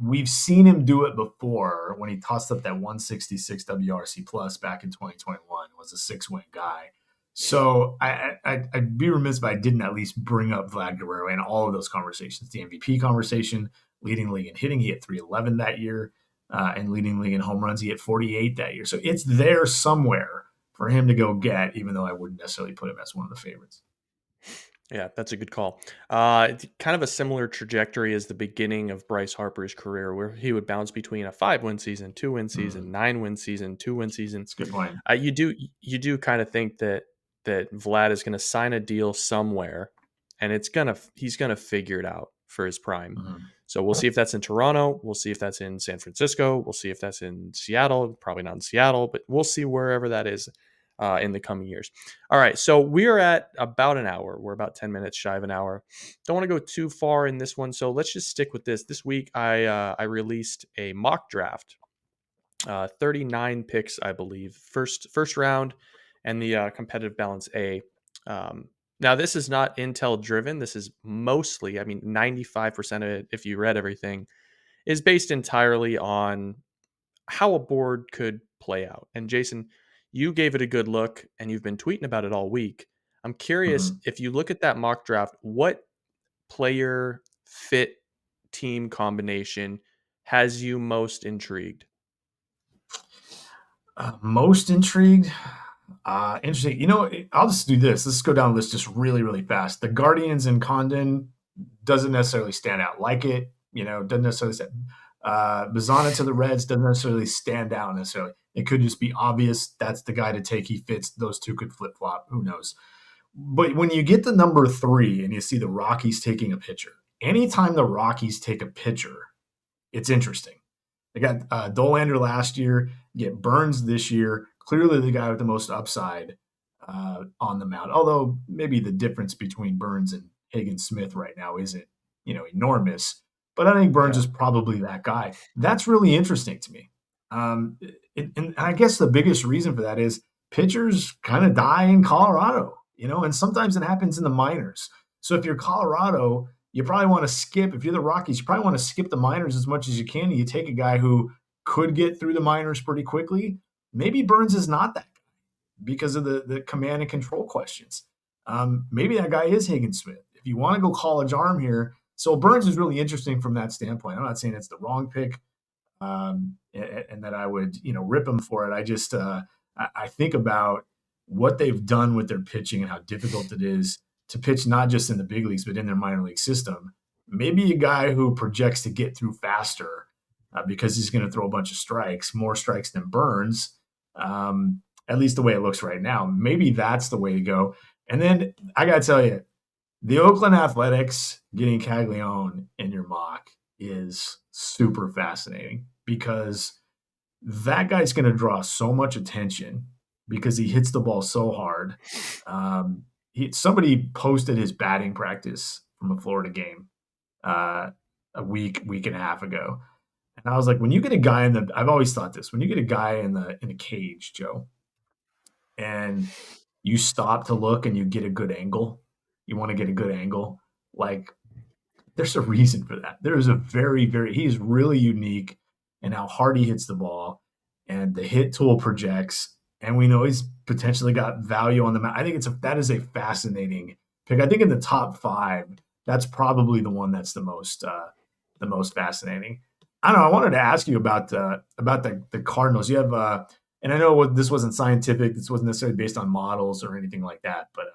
We've seen him do it before when he tossed up that 166 WRC plus back in 2021. Was a 6-win guy. So I'd be remiss if I didn't at least bring up Vlad Guerrero in all of those conversations. The MVP conversation, leading league in hitting, he hit 311 that year, and leading league in home runs, he hit 48 that year. So it's there somewhere for him to go get, even though I wouldn't necessarily put him as one of the favorites. Yeah, that's a good call. It's kind of a similar trajectory as the beginning of Bryce Harper's career, where he would bounce between a 5-win season, 2-win season, 9-win season, 2-win season. That's a good point. You do kind of think that Vlad is going to sign a deal somewhere, and he's gonna figure it out for his prime. Mhm. So we'll see if that's in Toronto. We'll see if that's in San Francisco. We'll see if that's in Seattle. Probably not in Seattle, but we'll see wherever that is in the coming years. All right, so we are at about an hour. We're about 10 minutes shy of an hour. Don't want to go too far in this one, so let's just stick with this. This week, I released a mock draft, 39 picks, I believe, first round, and the competitive balance A. Now, this is not Intel driven. This is mostly, 95% of it, if you read everything, is based entirely on how a board could play out. And Jason, you gave it a good look and you've been tweeting about it all week. I'm curious, Mhm. if you look at that mock draft, what player fit team combination has you most intrigued? Most intrigued? Interesting. I'll just do this. Let's go down the list just really, really fast. The Guardians and Condon doesn't necessarily stand out. Like it, doesn't necessarily stand. Bazana to the Reds doesn't necessarily stand out necessarily. It could just be obvious that's the guy to take. He fits. Those two could flip flop. Who knows? But when you get to number 3 and you see the Rockies taking a pitcher, anytime the Rockies take a pitcher, it's interesting. They got Dollander last year, get Burns this year. Clearly the guy with the most upside on the mound. Although maybe the difference between Burns and Hagen Smith right now isn't, enormous. But I think Burns Yeah. is probably that guy. That's really interesting to me. And I guess the biggest reason for that is pitchers kind of die in Colorado, and sometimes it happens in the minors. So if you're Colorado, you probably want to skip. If you're the Rockies, you probably want to skip the minors as much as you can. And you take a guy who could get through the minors pretty quickly. Maybe Burns is not that guy because of the command and control questions. Maybe that guy is Hagen Smith. If you want to go college arm here, so Burns is really interesting from that standpoint. I'm not saying it's the wrong pick, and that I would rip him for it. I just I think about what they've done with their pitching and how difficult it is to pitch not just in the big leagues but in their minor league system. Maybe a guy who projects to get through faster because he's going to throw a bunch of strikes, more strikes than Burns. At least the way it looks right now. Maybe that's the way to go. And then I got to tell you, the Oakland Athletics getting Caglione in your mock is super fascinating because that guy's going to draw so much attention because he hits the ball so hard. Somebody posted his batting practice from a Florida game a week and a half ago. And I was like, when you get a guy I've always thought this, when you get a guy in the cage, Joe, and you stop to look and you get a good angle, you want to get a good angle, like there's a reason for that. There is a he's really unique in how hard he hits the ball and the hit tool projects. And we know he's potentially got value on the mound. I think that is a fascinating pick. I think in the top 5, that's probably the one that's the most fascinating. I don't know. I wanted to ask you about the Cardinals. You have, and I know this wasn't scientific. This wasn't necessarily based on models or anything like that. But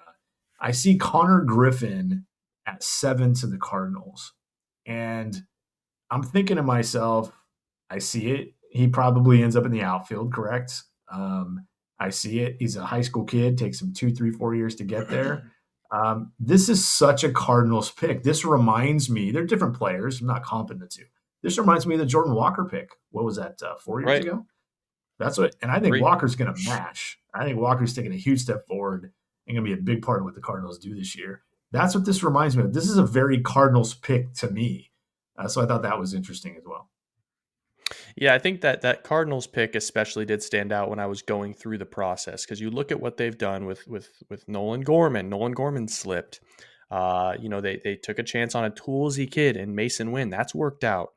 I see Connor Griffin at 7 to the Cardinals, and I'm thinking to myself, I see it. He probably ends up in the outfield, correct? I see it. He's a high school kid. Takes him 2, 3, 4 years to get there. This is such a Cardinals pick. This reminds me, they're different players. I'm not comping the two. This reminds me of the Jordan Walker pick. What was that, 4 years Right. ago? That's what, and I think Agree. Walker's going to mash. I think Walker's taking a huge step forward and going to be a big part of what the Cardinals do this year. That's what this reminds me of. This is a very Cardinals pick to me. So I thought that was interesting as well. Yeah, I think that Cardinals pick especially did stand out when I was going through the process, because you look at what they've done with Nolan Gorman. Nolan Gorman slipped. They took a chance on a toolsy kid and Mason Wynn. That's worked out.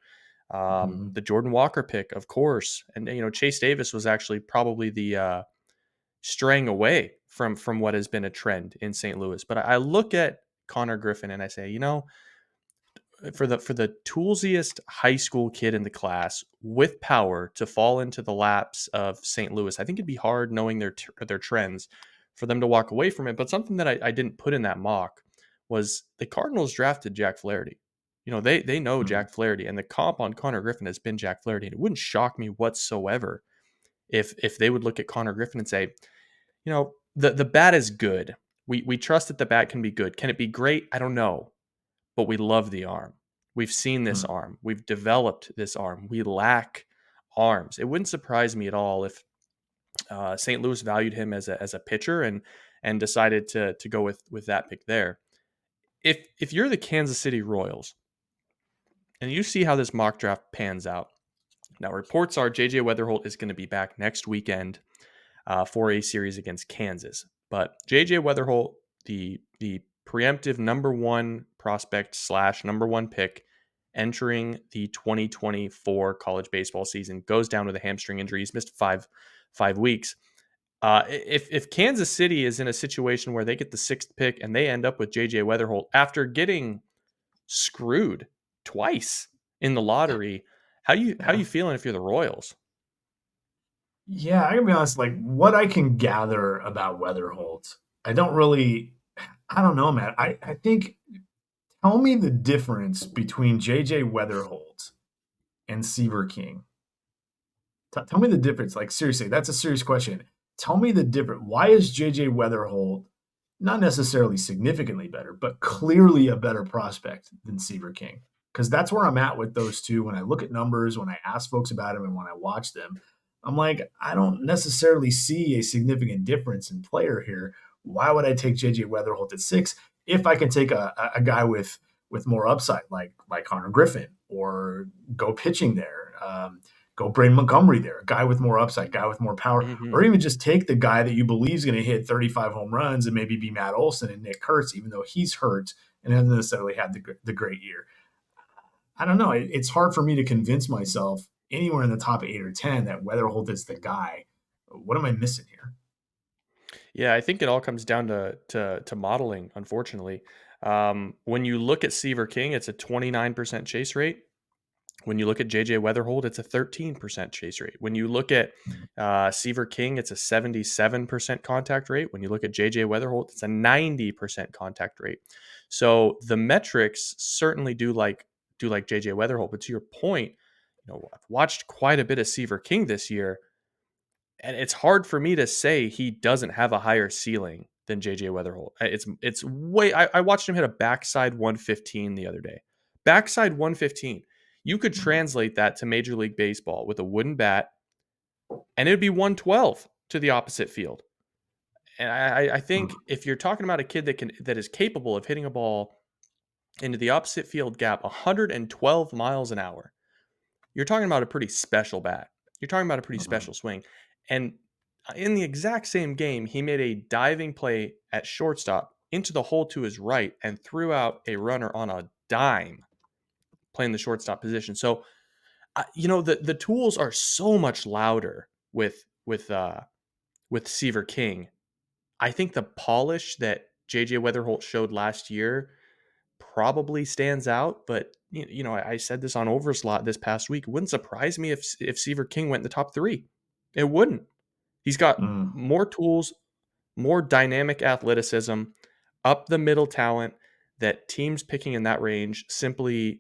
Mm-hmm. The Jordan Walker pick, of course, and Chase Davis was actually probably the straying away from what has been a trend in St. Louis. But I look at Connor Griffin and I say, for the toolsiest high school kid in the class with power to fall into the laps of St. Louis, I think it'd be hard, knowing their trends, for them to walk away from it. But something that I didn't put in that mock was the Cardinals drafted Jack Flaherty. They know Mm-hmm. Jack Flaherty, and the comp on Connor Griffin has been Jack Flaherty. And it wouldn't shock me whatsoever if they would look at Connor Griffin and say, the bat is good. We trust that the bat can be good. Can it be great? I don't know, but we love the arm. We've seen this Mm-hmm. arm. We've developed this arm. We lack arms. It wouldn't surprise me at all if St. Louis valued him as a pitcher and decided to go with that pick there. If you're the Kansas City Royals and you see how this mock draft pans out, now reports are JJ Weatherholt is going to be back next weekend for a series against Kansas. But JJ Weatherholt, the preemptive number one prospect / number one pick entering the 2024 college baseball season, goes down with a hamstring injury. He's missed five weeks. If Kansas City is in a situation where they get the 6th pick and they end up with JJ Weatherholt after getting screwed twice in the lottery, how you feeling if you're the Royals? Yeah, I gotta be honest. Like, what I can gather about Weatherholt, I don't really. I don't know, man. I think. Tell me the difference between JJ Weatherholt and Seaver King. Tell me the difference. Like, seriously, that's a serious question. Tell me the difference. Why is JJ Weatherholt not necessarily significantly better, but clearly a better prospect than Seaver King? Because that's where I'm at with those two. When I look at numbers, when I ask folks about them, and when I watch them, I'm like, I don't necessarily see a significant difference in player here. Why would I take JJ Weatherholt at 6 if I can take a guy with more upside, like Connor Griffin, or go pitching there? Go Braden Montgomery there, a guy with more upside, guy with more power, Mm-hmm. or even just take the guy that you believe is going to hit 35 home runs and maybe be Matt Olson and Nick Kurtz, even though he's hurt and hasn't necessarily had the great year. I don't know. It's hard for me to convince myself anywhere in the top 8 or 10 that Weatherholt is the guy. What am I missing here? Yeah, I think it all comes down to modeling, unfortunately. When you look at Seaver King, it's a 29% chase rate. When you look at JJ Weatherholt, it's a 13% chase rate. When you look at Seaver King, it's a 77% contact rate. When you look at JJ Weatherholt, it's a 90% contact rate. So the metrics certainly do like JJ Weatherholt. But to your point, I've watched quite a bit of Seaver King this year, and it's hard for me to say he doesn't have a higher ceiling than JJ Weatherholt. It's way. I watched him hit a backside 115 the other day. Backside 115. You could translate that to Major League Baseball with a wooden bat, and it would be 112 to the opposite field. And I think if you're talking about a kid that is capable of hitting a ball into the opposite field gap 112 miles an hour, you're talking about a pretty special bat. You're talking about a pretty special swing. And in the exact same game, he made a diving play at shortstop into the hole to his right and threw out a runner on a dime playing the shortstop position. So, the tools are so much louder with Seaver King. I think the polish that JJ Weatherholt showed last year probably stands out, but I said this on Overslot this past week. It wouldn't surprise me if Seaver King went in the top 3. It wouldn't. He's got more tools, more dynamic athleticism, up the middle talent that teams picking in that range simply,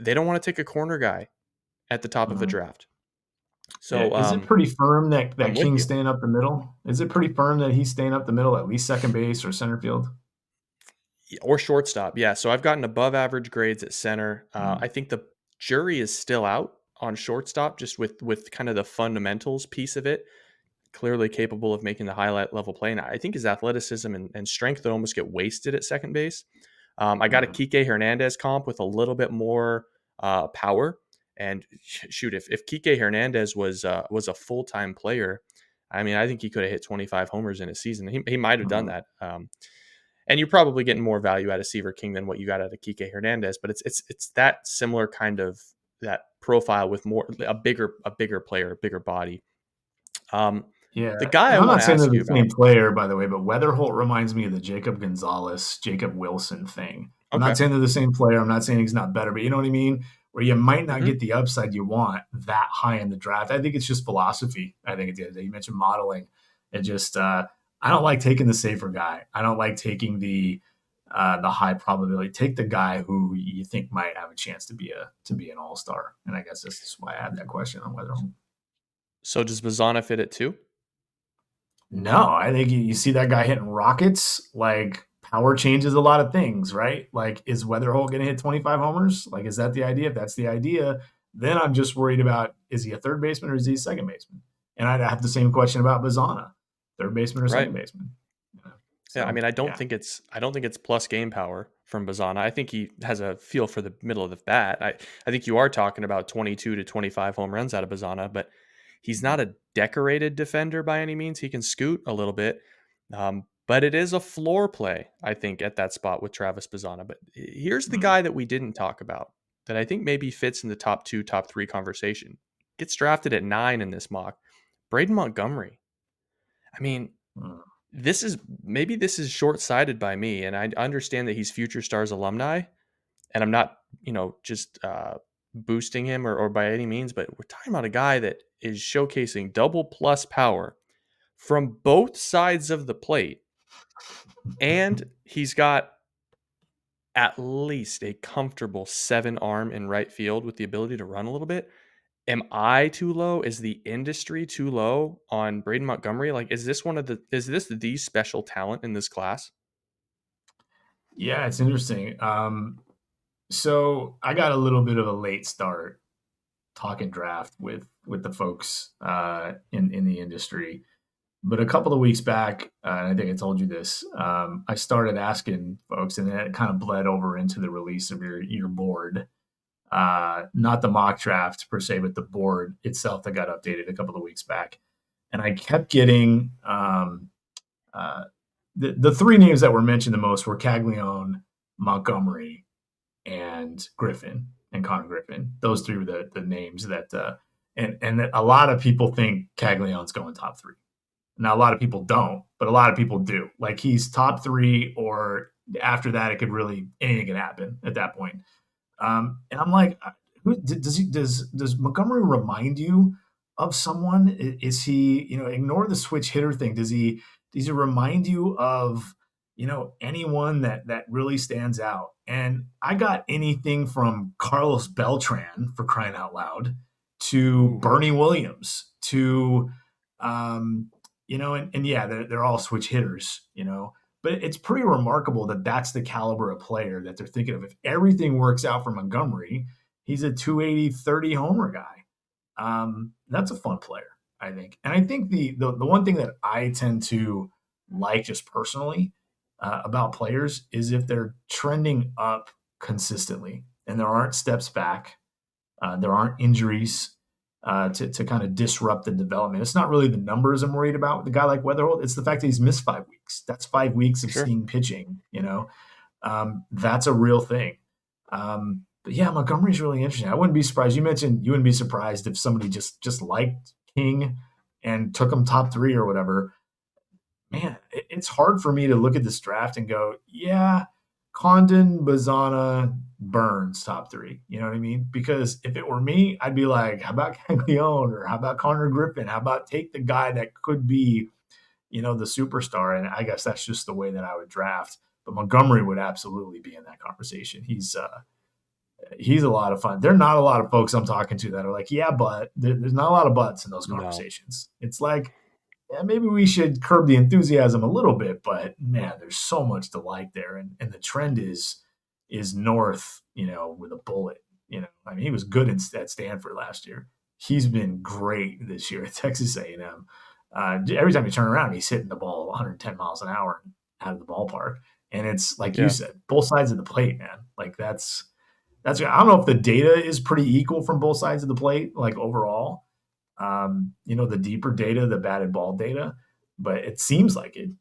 they don't want to take a corner guy at the top of the draft. Yeah. So Is it pretty firm that I'm with King's you. staying up the middle? Is it pretty firm that he's staying up the middle, at least second base or center field? Or shortstop. Yeah. So I've gotten above average grades at center. I think the jury is still out on shortstop, just with kind of the fundamentals piece of it. Clearly capable of making the highlight level play. And I think his athleticism and strength would almost get wasted at second base. I got a Kike Hernandez comp with a little bit more power. And shoot, if Kike Hernandez was a full-time player, I mean, I think he could have hit 25 homers in a season. He might have done that. And you're probably getting more value out of Seaver King than what you got out of Kike Hernandez. But it's that similar kind of that profile with a bigger player, a bigger body. Yeah, The guy and I I'm want not to saying they're ask you the same about. player, by the way, but Weatherholt reminds me of the Jacob Gonzalez, Jacob Wilson thing. I'm Okay. not saying they're the same player. I'm not saying he's not better, but you know what I mean? Where you might not Mhm. get the upside you want that high in the draft. I think it's just philosophy. I think it's you mentioned modeling. It just I don't like taking the safer guy. I don't like taking the high probability. Take the guy who you think might have a chance to be an all-star. And I guess this is why I had that question on Weatherholt. So does Bazana fit it too? No, I think you see that guy hitting rockets. Like power changes a lot of things, right? Like, is Weatherholt going to hit 25 homers? Like, is that the idea? If that's the idea, then I'm just worried about, is he a third baseman or is he a second baseman? And I'd have the same question about Bazana, third baseman or Right. second baseman. Yeah, I mean, I don't think it's plus game power from Bazana. I think he has a feel for the middle of the bat. I think you are talking about 22 to 25 home runs out of Bazana, but he's not a decorated defender by any means. He can scoot a little bit, but it is a floor play, I think, at that spot with Travis Bazana. But here's the guy that we didn't talk about that I think maybe fits in the top 2, top 3 conversation. Gets drafted at 9 in this mock. Braden Montgomery. I mean, this is short-sighted by me, and I understand that he's Future Stars alumni, and I'm not, just boosting him or by any means, but we're talking about a guy that is showcasing double plus power from both sides of the plate, and he's got at least a comfortable 7 arm in right field with the ability to run a little bit. Am I too low? Is the industry too low on Braden Montgomery? Like, is this the special talent in this class? Yeah, it's interesting. So I got a little bit of a late start talking draft with the folks in the industry. But a couple of weeks back, and I think I told you this, I started asking folks, and then it kind of bled over into the release of your board. Not the mock draft per se, but the board itself that got updated a couple of weeks back. And I kept getting the 3 names that were mentioned the most were Caglione, Montgomery, and Griffin, and Connor Griffin. Those 3 were the names that and that a lot of people think Caglione's going top 3. Now, a lot of people don't, but a lot of people do. Like, he's top 3, or after that, it could really, anything can happen at that point. And I'm like, does Montgomery remind you of someone? Is he, ignore the switch hitter thing. Does he remind you of, anyone that really stands out? And I got anything from Carlos Beltran, for crying out loud, to Bernie Williams, to and yeah, they're all switch hitters, but it's pretty remarkable that that's the caliber of player that they're thinking of. If everything works out for Montgomery, he's a 280, 30 homer guy. That's a fun player, I think. And I think the one thing that I tend to like just personally about players is if they're trending up consistently and there aren't steps back, there aren't injuries, to kind of disrupt the development. It's not really the numbers I'm worried about with a guy like Weatherholt. It's the fact that he's missed 5 weeks. That's 5 weeks of seeing pitching, that's a real thing. But yeah, Montgomery's really interesting. I wouldn't be surprised. You mentioned you wouldn't be surprised if somebody just liked King and took him top 3 or whatever. Man, it's hard for me to look at this draft and go, yeah, Condon, Bazana, Burns, top 3. You know what I mean? Because if it were me, I'd be like, how about Caglione, or how about Connor Griffin? How about take the guy that could be, the superstar? And I guess that's just the way that I would draft. But Montgomery would absolutely be in that conversation. He's a lot of fun. There are not a lot of folks I'm talking to that are like, yeah, but there's not a lot of buts in those conversations. No. It's like, yeah, maybe we should curb the enthusiasm a little bit, but man, there's so much to like there. And the trend is north, with a bullet, I mean, he was good at Stanford last year. He's been great this year at Texas A&M. Every time you turn around, he's hitting the ball 110 miles an hour out of the ballpark. And it's like you Yeah. said, both sides of the plate, man. Like that's I don't know if the data is pretty equal from both sides of the plate, like overall. The deeper data, the batted ball data, but it seems like it.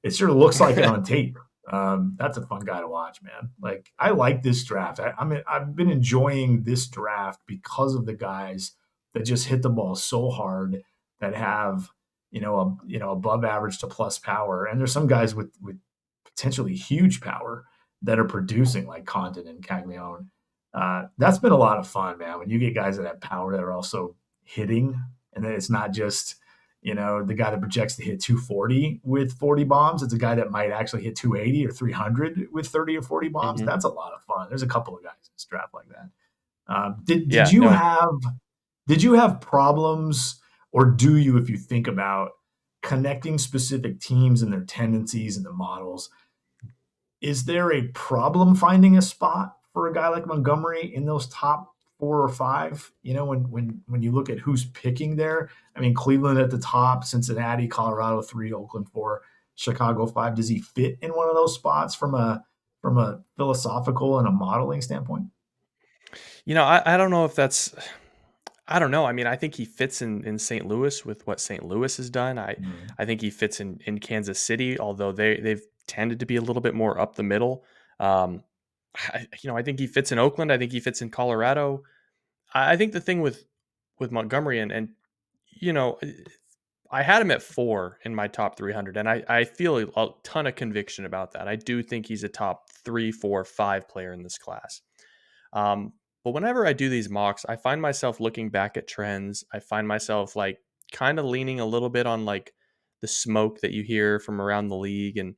It sure looks like it on tape. That's a fun guy to watch, man. Like I like this draft. I've been enjoying this draft because of the guys that just hit the ball so hard, that have above average to plus power, and there's some guys with potentially huge power that are producing, like Condon and Caglione. That's been a lot of fun, man. When you get guys that have power that are also hitting, and then it's not just the guy that projects to hit 240 with 40 bombs. It's a guy that might actually hit 280 or 300 with 30 or 40 bombs. Mhm. That's a lot of fun. There's a couple of guys in this draft like that. Did Yeah, you no. have problems, or do you, if you think about connecting specific teams and their tendencies and the models? Is there a problem finding a spot for a guy like Montgomery in those top 4 or 5? When you look at who's picking there, I mean, Cleveland at the top, Cincinnati, Colorado 3, Oakland 4, Chicago 5. Does he fit in one of those spots from a philosophical and a modeling standpoint? I don't know if that's. I don't know. I mean, I think he fits in St. Louis with what St. Louis has done. Mm. I think he fits in Kansas City, although they've tended to be a little bit more up the middle. Um, I think he fits in Oakland. I think he fits in Colorado. I think the thing with Montgomery and you know, I had him at 4 in my top 300, and I feel a ton of conviction about that. I do think he's a top 3, 4, 5 player in this class. Um, but whenever I do these mocks, I find myself looking back at trends. I find myself like kind of leaning a little bit on like the smoke that you hear from around the league. And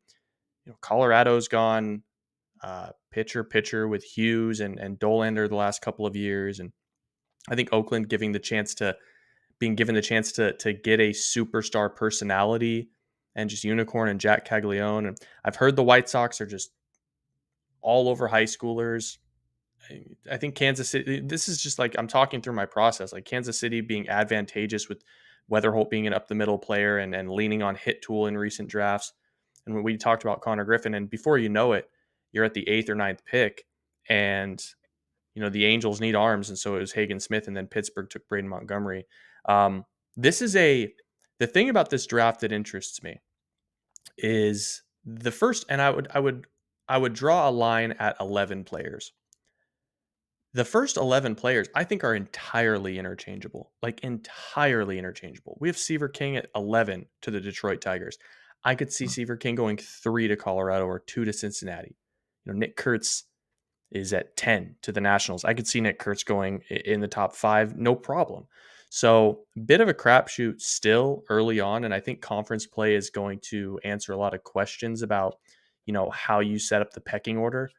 Colorado's gone pitcher with Hughes and Dolander the last couple of years, and I think Oakland being given the chance to get a superstar personality and just unicorn and Jack Caglione. And I've heard the White Sox are just all over high schoolers. I think Kansas City, this is just like I'm talking through my process, like Kansas City being advantageous with Weatherholt being an up the middle player and leaning on hit tool in recent drafts. And when we talked about Connor Griffin, and before you know it, you're at the 8th or 9th pick, and the Angels need arms, and so it was Hagen Smith, and then Pittsburgh took Braden Montgomery. Um, this is the thing about this draft that interests me is the first, and I would draw a line at 11 players. The first 11 players, I think, are entirely interchangeable. Like, entirely interchangeable. We have Seaver King at 11 to the Detroit Tigers. I could see Seaver King going 3 to Colorado or 2 to Cincinnati. Nick Kurtz is at 10 to the Nationals. I could see Nick Kurtz going in the top 5, no problem. So, a bit of a crapshoot still early on, and I think conference play is going to answer a lot of questions about, how you set up the pecking order.